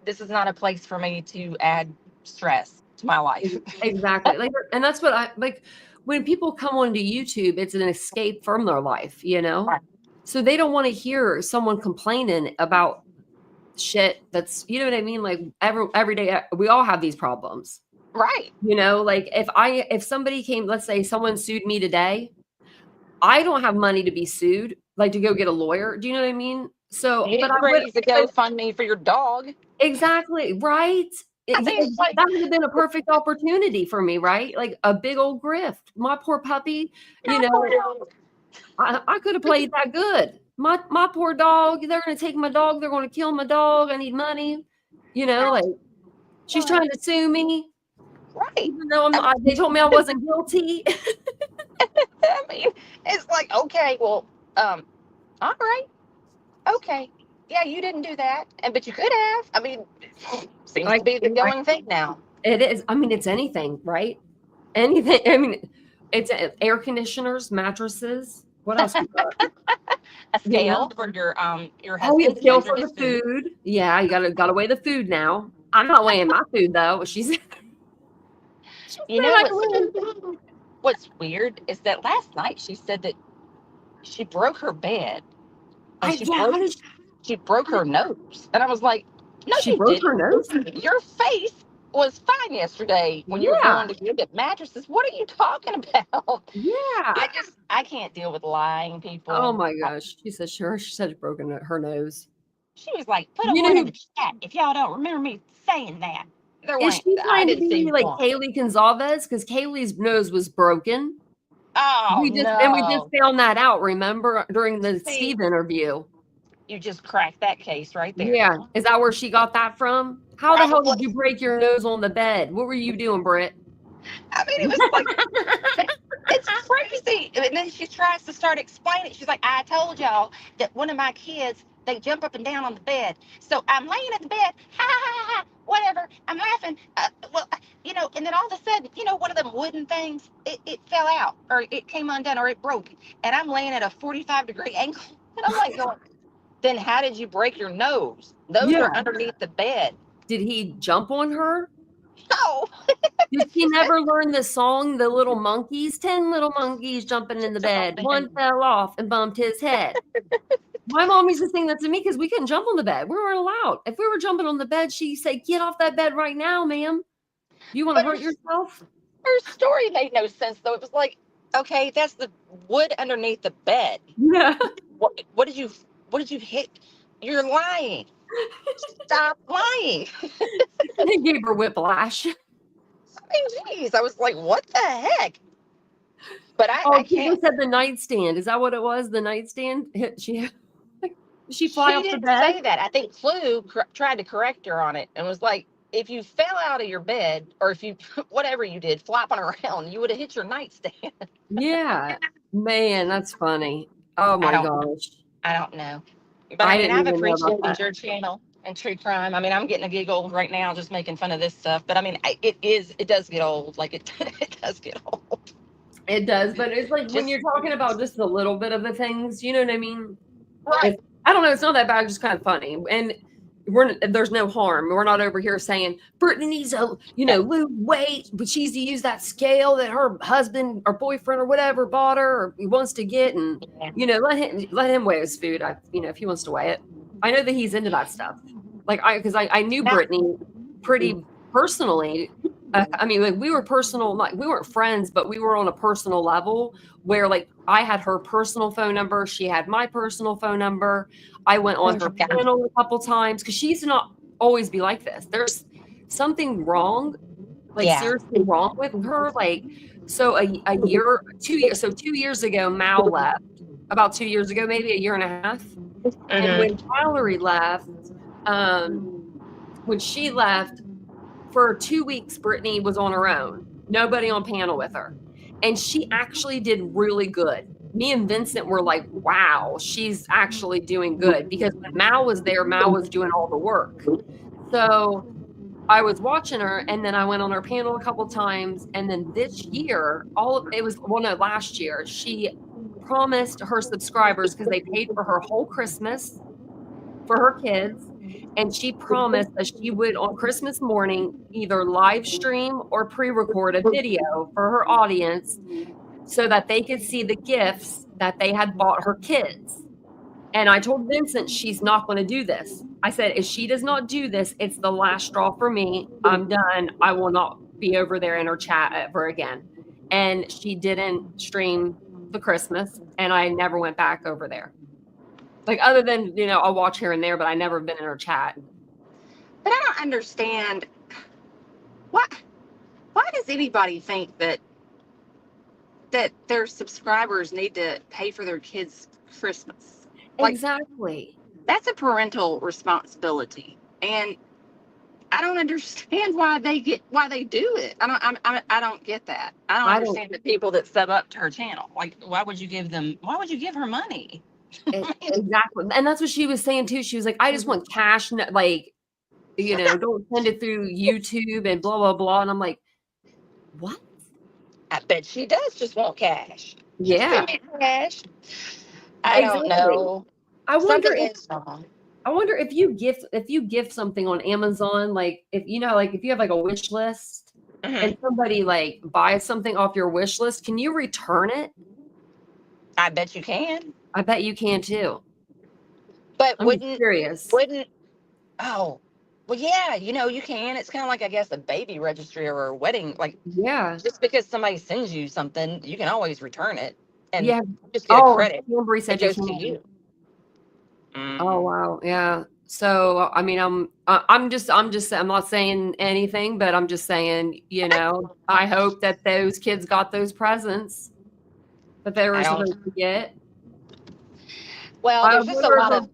S5: this is not a place for me to add stress to my life.
S4: Exactly. Like, and that's what I like when people come onto YouTube, it's an escape from their life,
S5: Right.
S4: So they don't want to hear someone complaining about shit that's, you know what I mean? Like every day we all have these problems.
S5: Right.
S4: Like if somebody came, let's say someone sued me today, I don't have money to be sued, like to go get a lawyer. Do you know what I mean? So,
S5: You
S4: but
S5: need to raise a GoFundMe for your dog.
S4: exactly, right?
S5: I mean, it's like,
S4: That would have been a perfect opportunity for me, right? Like a big old grift. My poor puppy, I could have played that good. My poor dog, they're going to take my dog. They're going to kill my dog. I need money. Like she's trying to sue me,
S5: right.
S4: even though they told me I wasn't guilty.
S5: I mean, it's like, okay, well, all right, okay. yeah, you didn't do that, but you could have. I mean, seems
S4: I,
S5: to be the going thing now.
S4: it is. I mean, it's anything, right? Anything. I mean, it's air conditioners, mattresses. What else? We got?
S5: A
S4: You know?
S5: scale for your
S4: Oh, yeah,
S5: husband to
S4: scale
S5: measure
S4: for the
S5: his food.
S4: food. Yeah, you gotta weigh the food now. I'm not weighing my food though. She said
S5: You know
S4: I
S5: what's
S4: would.
S5: what's weird is that last night she said that she broke her bed and
S4: How did
S5: she broke her nose, and I was like, no,
S4: she
S5: you
S4: broke her
S5: didn't.
S4: nose?
S5: Your face was fine yesterday when you were
S4: Yeah,
S5: going to get mattresses. What are you talking about?
S4: yeah.
S5: I can't deal with lying
S4: Oh
S5: people.
S4: my gosh. She said sure. She said she broken her nose.
S5: She was like, put a
S4: You know
S5: one in
S4: who
S5: the chat if y'all don't remember me saying that. There
S4: is
S5: weren't.
S4: she
S5: I
S4: trying to
S5: didn't
S4: be
S5: see
S4: like
S5: one.
S4: Kaylee Gonzalez? Because Kaylee's nose was broken.
S5: Oh
S4: We just
S5: no.
S4: found that out, remember, during the
S5: See,
S4: Steve interview.
S5: you just cracked that case right there.
S4: Yeah. Is that where she got that from? How the hell did you
S5: Probably.
S4: break your nose on the bed? What were you doing, Britt?
S5: I mean, it was like, it's crazy. And then she tries to start explaining. She's like, I told y'all that one of my kids, they jump up and down on the bed. So I'm laying at the bed, ha ha ha ha, whatever. I'm laughing. And then all of a sudden, one of them wooden things, it fell out or it came undone or it broke. And I'm laying at a 45-degree angle. And I'm like going, then how did you break your nose? Those
S4: Yeah.
S5: are underneath the bed.
S4: Did he jump on her?
S5: No.
S4: Did she never learn the song, The Little Monkeys? 10 little monkeys jumping in the bed. One fell off and bumped his head. My mom used to sing that to me because we couldn't jump on the bed. We weren't allowed. If we were jumping on the bed, she'd say, get off that bed right now, ma'am. You want to
S5: But
S4: hurt yourself?
S5: her story made no sense though. It was like, okay, that's the wood underneath the bed.
S4: Yeah.
S5: What did you hit? You're lying. Stop lying.
S4: They gave her whiplash.
S5: I mean, geez, I was like, what the heck? But I
S4: Oh, people
S5: can't.
S4: said the nightstand. Is that what it was? The nightstand? She fly
S5: She
S4: off the
S5: didn't
S4: bed?
S5: say that. I think Clue tried to correct her on it and was like, if you fell out of your bed or if you, whatever you did, flopping around, you would have hit your nightstand.
S4: Yeah. Man, that's funny. Oh my gosh.
S5: I don't know. But
S4: I
S5: I mean,
S4: didn't
S5: I've
S4: even know about
S5: appreciated
S4: that.
S5: your channel and true crime. I mean, I'm getting a giggle right now just making fun of this stuff. But I mean, it does get old. Like it does get old.
S4: It does, but it's like when
S5: Just
S4: you're talking about just a little bit of the things, you know what I mean?
S5: right.
S4: I don't know. It's not that bad. It's just kind of funny. And there's no harm. We're not over here saying Brittany needs to, lose weight, but she's to use that scale that her husband or boyfriend or whatever bought her or he wants to get, and let him weigh his food. If he wants to weigh it. I know that he's into that stuff. Like because I knew
S5: Now,
S4: Brittany pretty personally. I mean, like we were personal, like we weren't friends, but we were on a personal level where like I had her personal phone number. She had my personal phone number. I went on her panel a couple times because she used to not always be like this. There's something wrong, like
S5: yeah.
S4: seriously wrong with her. Like, so a year, 2 years, so 2 years ago, Mal left about 2 years ago, maybe a year and a half. And when Valerie left, when she left, for 2 weeks, Brittany was on her own. Nobody on panel with her. And she actually did really good. Me and Vincent were like, wow, she's actually doing good. Because when Mal was there, Mal was doing all the work. So I was watching her, and then I went on her panel a couple times. And then this year, last year, she promised her subscribers, because they paid for her whole Christmas for her kids. And she promised that she would, on Christmas morning, either live stream or pre-record a video for her audience so that they could see the gifts that they had bought her kids. And I told Vincent she's not going to do this. I said, if she does not do this, it's the last straw for me. I'm done. I will not be over there in her chat ever again. And she didn't stream the Christmas, and I never went back over there. Like, other than, I'll watch here and there, but I never been in her chat.
S5: But I don't understand why does anybody think that their subscribers need to pay for their kids' Christmas? Like,
S4: Exactly.
S5: that's a parental responsibility, and I don't understand why they do it. I don't get that. I don't understand the people that sub up to her channel. Like, why would you give her money?
S4: Exactly. And that's what she was saying too. She was like, I just want cash, like, don't send it through YouTube and blah, blah, blah. And I'm like, what?
S5: I bet she does just want cash. Just
S4: Yeah,
S5: send me cash. I don't
S4: exactly.
S5: know.
S4: I wonder
S5: Something
S4: if
S5: is wrong.
S4: if you gift something on Amazon, like if like if you have like a wish list
S5: Mhm.
S4: and somebody like buys something off your wish list, can you return it?
S5: I bet you can.
S4: I bet you can too.
S5: But
S4: I'm just curious.
S5: wouldn't oh well yeah, you can. It's kind of like I guess a baby registry or a wedding. Like
S4: Yeah.
S5: just because somebody sends you something, you can always return it and
S4: Yeah.
S5: just get a
S4: Oh,
S5: credit.
S4: Cambry
S5: It
S4: said you
S5: goes to
S4: can.
S5: you.
S4: Oh
S5: Mm.
S4: wow, yeah. So I mean, I'm not saying anything, but I'm just saying, I hope that those kids got those presents that they
S5: I
S4: were
S5: don't.
S4: supposed to get.
S5: Well,
S4: I
S5: there's just a
S4: wonder
S5: lot
S4: if
S5: of.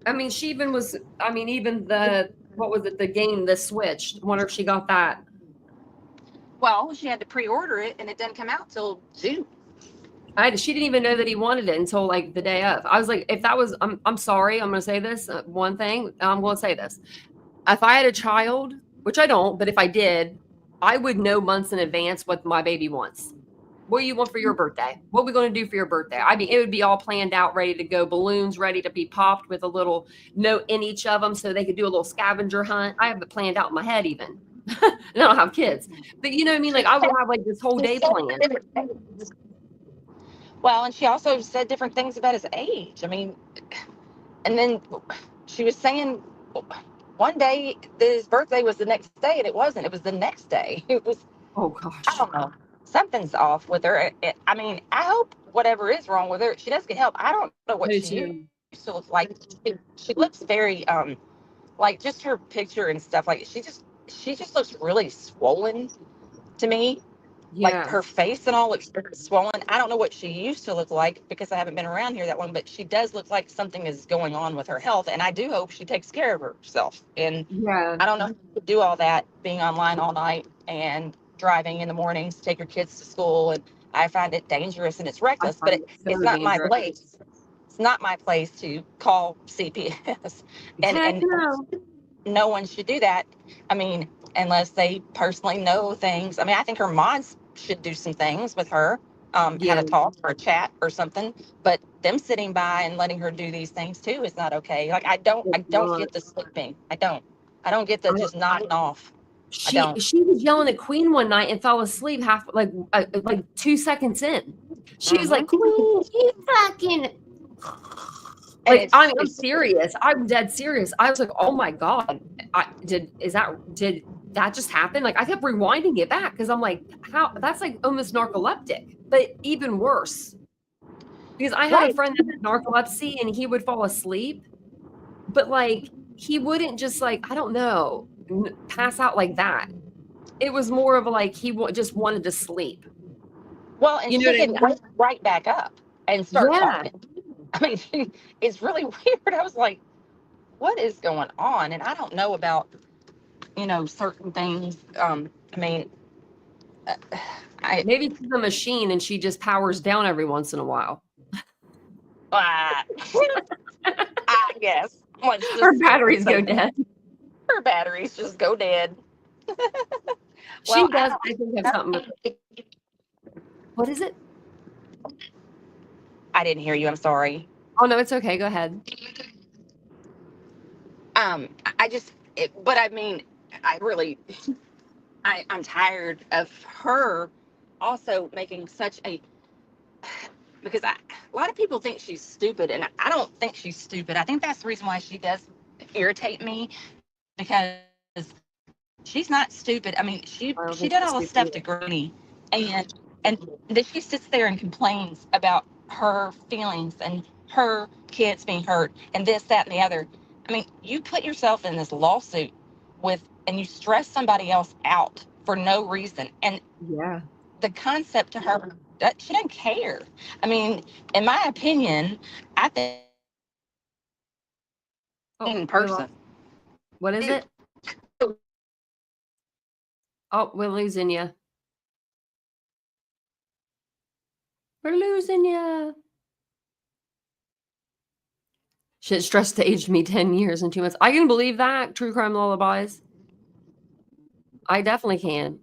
S4: I mean, she even was. I mean, even the what was it? The game, the Switch. I wonder if she got that.
S5: Well, she had to pre-order it, and it doesn't come out till June.
S4: She didn't even know that he wanted it until like the day of. I was like, if that was, I'm sorry, I'm going to say this one thing. I'm going to say this. If I had a child, which I don't, but if I did, I would know months in advance what my baby wants. What do you want for your birthday? What are we going to do for your birthday? I mean, it would be all planned out, ready to go, balloons ready to be popped with a little note in each of them so they could do a little scavenger hunt. I have it planned out in my head even. I don't have kids. But you know what I mean? Like I would have like this whole day planned.
S5: Well, and she also said different things about his age. I mean, and then she was saying one day his birthday was the next day, and it wasn't. It was the next day. It was.
S4: Oh
S5: I
S4: gosh.
S5: don't know. Something's off with her. I mean, I hope whatever is wrong with her, she does get help. I don't know what
S4: Me
S5: she
S4: too.
S5: used to look like. She looks very like just her picture and stuff. Like she just looks really swollen to me. Like
S4: Yeah.
S5: her face and all looks very swollen. I don't know what she used to look like because I haven't been around here that long, but she does look like something is going on with her health. And I do hope she takes care of herself. And
S4: Yeah.
S5: I don't know how to do all that, being online all night and driving in the mornings to take your kids to school. And I find it dangerous and it's
S4: I
S5: reckless, but
S4: find it
S5: it's
S4: so
S5: not my
S4: dangerous.
S5: place. It's not my place to call CPS. And,
S4: Heck
S5: and
S4: no.
S5: no one should do that. I mean, unless they personally know things. I mean, I think her mods should do some things with her, have
S4: Yeah.
S5: a talk or a chat or something. But them sitting by and letting her do these things too is not okay. Like I
S4: It's
S5: don't
S4: not.
S5: get the sleeping. I don't get the just nodding off. I don't.
S4: She was yelling at Queen one night and fell asleep half like 2 seconds in. She was
S5: Hmm.
S4: like, Queen, you fucking
S5: And
S4: like I mean, I'm
S5: it's
S4: serious. I'm dead serious. I was like, oh my God. Did that just happen? Like I kept rewinding it back because I'm like, how that's like almost narcoleptic, but even worse. Because I had a
S5: right.
S4: friend that had narcolepsy and he would fall asleep, but like he wouldn't just like, I don't know, pass out like that. It was more of a like he just wanted to sleep.
S5: Well, and
S4: You know
S5: she
S4: what I
S5: can
S4: mean?
S5: wake right back up and start
S4: Yeah.
S5: talking. I mean, it's really weird. I was like, what is going on? And I don't know about certain things. I mean, uh, I,
S4: Maybe she's a machine and she just powers down every once in a while.
S5: I guess let's
S4: Her
S5: just
S4: batteries
S5: say
S4: go
S5: that
S4: dead.
S5: her batteries just go dead. Well,
S4: She does, I think, have something with
S5: don't.
S4: what is it?
S5: I didn't hear you. I'm sorry.
S4: Oh no, it's okay. Go ahead.
S5: I just, but I mean, I really, I'm tired of her also making such a because a lot of people think she's stupid, and I don't think she's stupid. I think that's the reason why she does irritate me because she's not stupid. I mean, she
S4: I don't
S5: she
S4: think
S5: did
S4: she's
S5: all the
S4: stupid
S5: stuff to
S4: either.
S5: Granny, and then she sits there and complains about her feelings and her kids being hurt and this, that, and the other. I mean, you put yourself in this lawsuit and you stress somebody else out for no reason. And
S4: Yeah.
S5: the concept to her that she doesn't care. I mean, in my opinion, I think
S4: Oh,
S5: in
S4: we lost.
S5: person.
S4: What is it? Oh, we're losing you. We're losing you. Shit stress staged me 10 years and 2 months. I can believe that. True crime lullabies. I definitely can.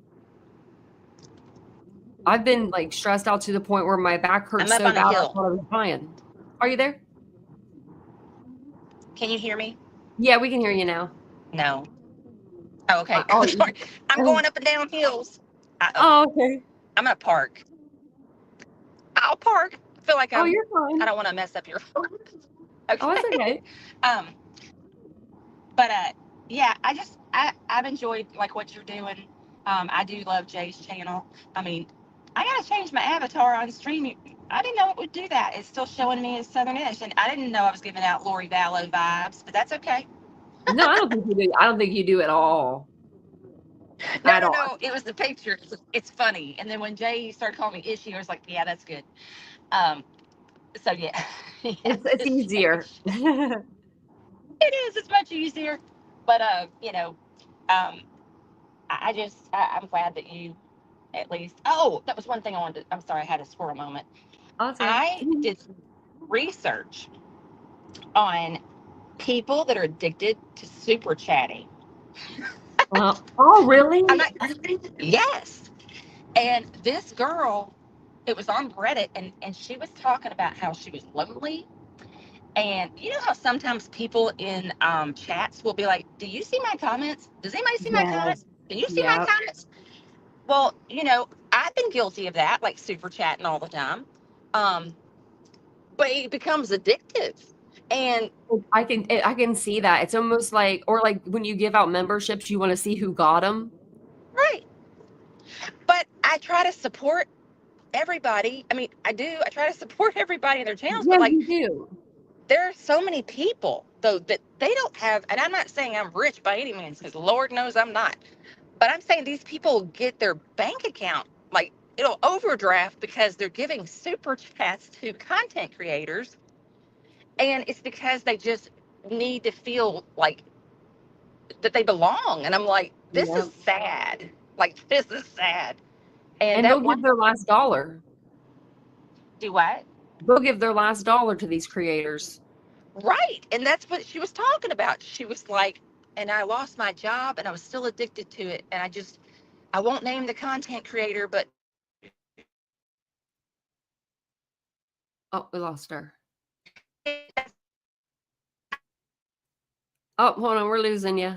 S4: I've been like stressed out to the point where my back hurts
S5: I'm up
S4: so
S5: on a
S4: bad I
S5: hill.
S4: thought I was dying. Are you there?
S5: Can you hear me?
S4: Yeah, we can hear you now.
S5: No. Oh, okay.
S4: Oh,
S5: Sorry. I'm going up and down hills. Uh-oh.
S4: oh, okay.
S5: I'm gonna park. I'll park. I feel like
S4: Oh,
S5: I
S4: you're fine.
S5: don't want to mess up your phone. Okay.
S4: Oh, it's okay.
S5: Um, but yeah, I've enjoyed like what you're doing. I do love Jay's channel. I mean, I gotta change my avatar on stream. I didn't know it would do that. It's still showing me as Southernish, and I didn't know I was giving out Lori Vallow vibes, but that's okay.
S4: No, I don't think you do. I don't think you do at all.
S5: No. It was the picture. It's funny. And then when Jay started calling me Issue, I was like, yeah, that's good. So yeah,
S4: It's easier.
S5: it is. It's much easier. But I'm glad that you at least. Oh, that was one thing I wanted. I'm sorry, I had a squirrel moment.
S4: Awesome.
S5: I did research on people that are addicted to super chatting.
S4: Oh, really?
S5: I'm like, yes. And this girl, it was on Reddit, and she was talking about how she was lonely. And you know how sometimes people in chats will be like, do you see my comments? Does anybody see my comments? Do you see my comments? Well, I've been guilty of that, like super chatting all the time. But it becomes addictive. And
S4: I can see that. It's almost like, or like when you give out memberships, you want to see who got them.
S5: right. But I try to support everybody. I mean, I do. I try to support everybody in their channels,
S4: Yeah,
S5: but like
S4: you do.
S5: there are so many people though that they don't have, and I'm not saying I'm rich by any means, because Lord knows I'm not. But I'm saying these people get their bank account, like it'll overdraft because they're giving super chats to content creators. And it's because they just need to feel like that they belong. And I'm like, this is sad. Like, this is sad.
S4: And they'll give their last dollar.
S5: Do what?
S4: They'll give their last dollar to these creators.
S5: Right. And that's what she was talking about. She was like, and I lost my job and I was still addicted to it. And I won't name the content creator, but.
S4: Oh, we lost her. Oh, hold on. We're losing you.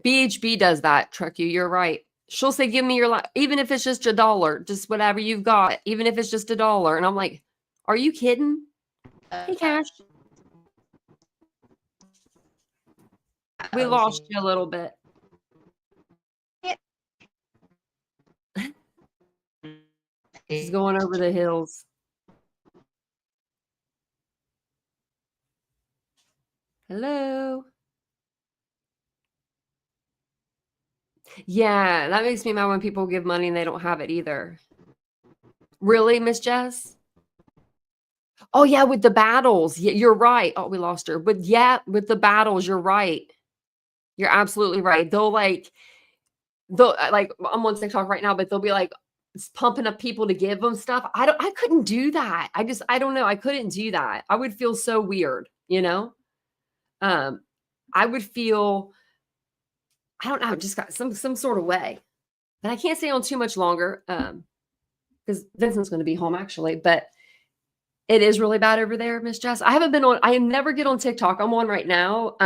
S4: BHB does that, Truck You. You're right. She'll say, give me your, even if it's just $1, just whatever you've got, even if it's just $1. And I'm like, are you kidding? Hey, Cash. We lost you a little bit. She's going over the hills. Hello. Yeah, that makes me mad when people give money and they don't have it either. Really, Miss Jess? Oh, yeah, with the battles. Yeah, you're right. Oh, we lost her. But yeah, with the battles, you're right. You're absolutely right. They'll like, I'm on TikTok right now, but they'll be like pumping up people to give them stuff. I couldn't do that. I don't know. I couldn't do that. I would feel so weird, I would feel, I don't know, just got some sort of way. But I can't stay on too much longer because Vincent's going to be home actually. But it is really bad over there, Miss Jess. I never get on TikTok. I'm on right now.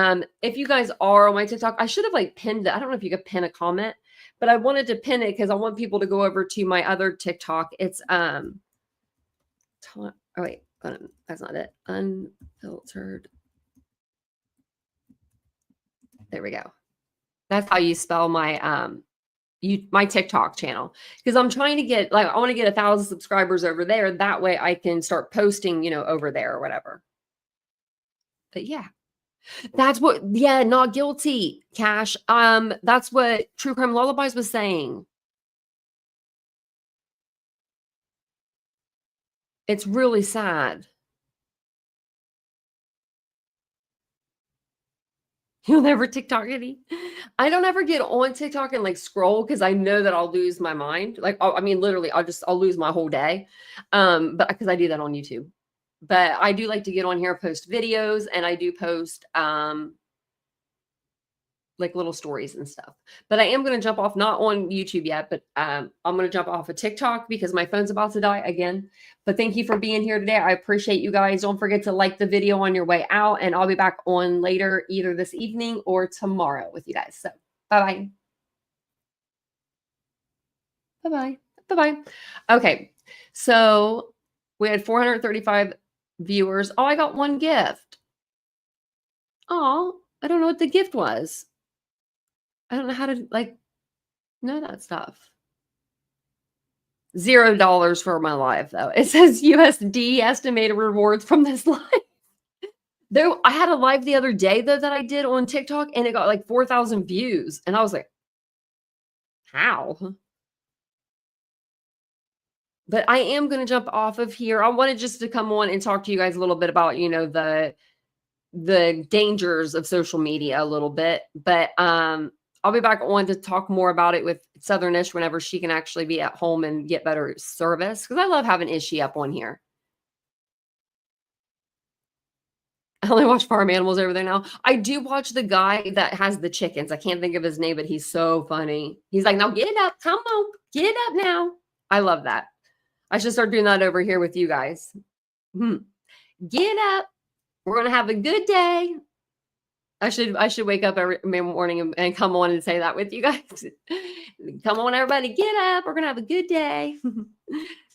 S4: If you guys are on my TikTok, I should have like pinned it. I don't know if you could pin a comment, but I wanted to pin it because I want people to go over to my other TikTok. It's oh wait, that's not it. Unfiltered. There we go. That's how you spell my my TikTok channel, because I'm trying to get I want to get 1,000 subscribers over there. That way I can start posting, over there or whatever. But yeah, that's what, not guilty, Cash. That's what True Crime Lullabies was saying. It's really sad. You'll never TikTok any. I don't ever get on TikTok and scroll because I know that I'll lose my mind. Literally, I'll lose my whole day. But because I do that on YouTube. But I do like to get on here, post videos, and I do post like little stories and stuff. But I am going to jump off, not on YouTube yet, but I'm going to jump off of TikTok because my phone's about to die again. But thank you for being here today. I appreciate you guys. Don't forget to like the video on your way out, and I'll be back on later, either this evening or tomorrow with you guys. So bye-bye. Bye-bye. Bye-bye. Okay. So we had 435 viewers. Oh, I got one gift. Oh, I don't know what the gift was. I don't know how to know that stuff. $0 for my live though. It says USD estimated rewards from this live. Though I had a live the other day though that I did on TikTok and it got like 4,000 views. And I was like, how? But I am going to jump off of here. I wanted just to come on and talk to you guys a little bit about, the dangers of social media a little bit. But I'll be back on to talk more about it with Southernish whenever she can actually be at home and get better service. Because I love having Ishi up on here. I only watch Farm Animals over there now. I do watch the guy that has the chickens. I can't think of his name, but he's so funny. He's like, now get up. Come on. Get up now. I love that. I should start doing that over here with you guys. Get up. We're going to have a good day. I should wake up every morning and come on and say that with you guys. Come on, everybody, get up. We're going to have a good day.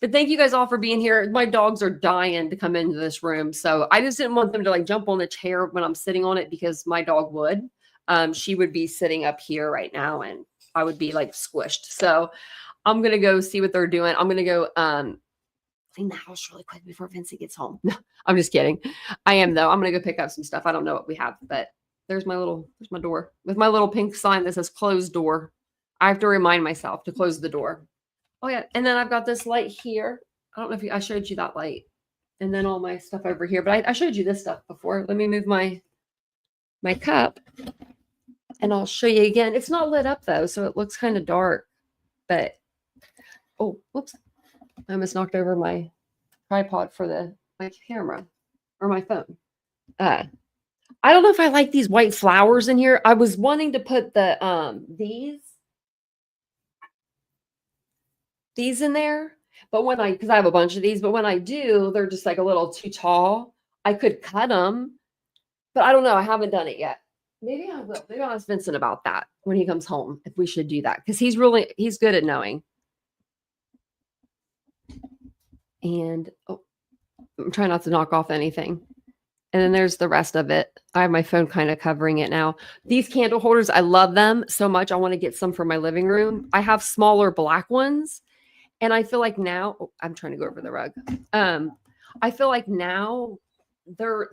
S4: But thank you guys all for being here. My dogs are dying to come into this room. So I just didn't want them to jump on the chair when I'm sitting on it because my dog would. She would be sitting up here right now and I would be squished. So I'm going to go see what they're doing. I'm going to go clean the house really quick before Vincent gets home. No, I'm just kidding. I am though. I'm going to go pick up some stuff. I don't know what we have, but there's my door with my little pink sign that says closed door. I have to remind myself to close the door. Oh yeah. And then I've got this light here. I don't know if I showed you that light and then all my stuff over here, but I showed you this stuff before. Let me move my cup and I'll show you again. It's not lit up though. So it looks kind of dark, but oh, whoops. I almost knocked over my tripod for my camera or my phone. I don't know if I like these white flowers in here. I was wanting to put these in there, but because I have a bunch of these, but when I do, they're just a little too tall. I could cut them, but I don't know. I haven't done it yet. Maybe I will. Maybe I'll ask Vincent about that when he comes home, if we should do that, because he's good at knowing. And I'm trying not to knock off anything. And then there's the rest of it. I have my phone kind of covering it now. These candle holders, I love them so much. I want to get some for my living room. I have smaller black ones. And I feel like now, I'm trying to go over the rug. I feel like now they're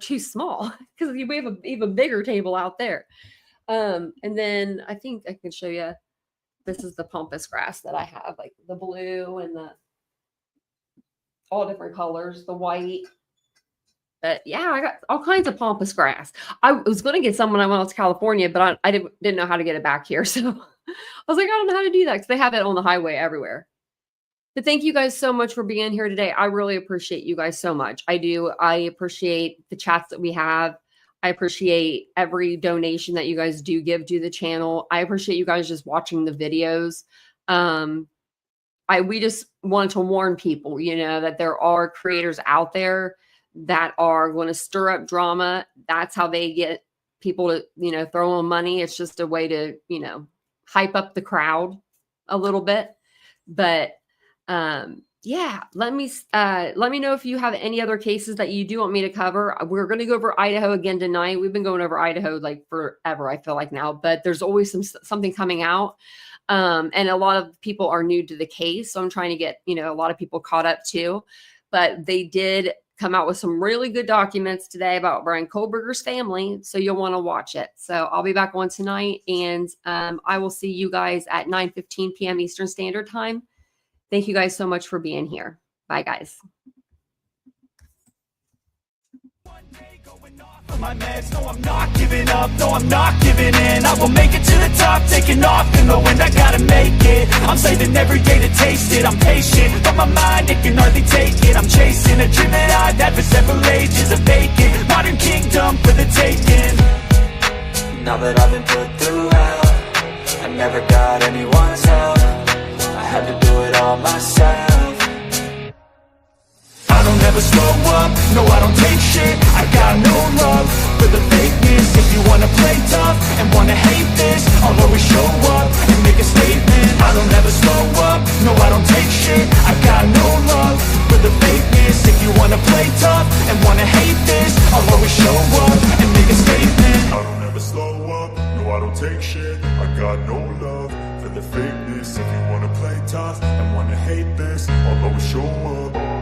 S4: too small because we have an even bigger table out there. And then I think I can show you, this is the pampas grass that I have, the blue and all different colors, the white. But yeah, I got all kinds of pampas grass. I was going to get some when I went out to California, but I didn't know how to get it back here. So I was like, I don't know how to do that because they have it on the highway everywhere. But thank you guys so much for being here today. I really appreciate you guys so much. I do. I appreciate the chats that we have. I appreciate every donation that you guys do give to the channel. I appreciate you guys just watching the videos. We just want to warn people, that there are creators out there that are going to stir up drama. That's how they get people to, throw them money. It's just a way to, hype up the crowd a little bit. But yeah, let me know if you have any other cases that you do want me to cover. We're going to go over Idaho again tonight. We've been going over Idaho forever, I feel like now, but there's always something coming out. And a lot of people are new to the case. So I'm trying to get, a lot of people caught up too, but they did come out with some really good documents today about Brian Kohlberger's family. So you'll want to watch it. So I'll be back on tonight and I will see you guys at 9:15 p.m. Eastern Standard Time. Thank you guys so much for being here. Bye, guys.
S2: on my meds. No, I'm not giving up, no, I'm not giving in. I will make it to the top, taking off in the wind. I gotta make it, I'm saving every day to taste it. I'm patient, but my mind, it can hardly take it. I'm chasing a dream that I've had for several ages. A vacant, modern kingdom for the taking.
S3: Now that I've been put through hell, I never got anyone's help. I had to do it all myself.
S2: I don't ever slow up, no I don't take shit. I got no love for the fakeness. If you wanna play tough and wanna hate this, I'll always show up and make a statement. I don't ever slow up, no I don't take shit. I got no love for the fakeness. If you wanna play tough and wanna hate this, I'll always show up and make a statement.
S1: I don't ever slow up, no I don't take shit. I got no love for the fakeness. If you wanna play tough and wanna hate this, I'll always show up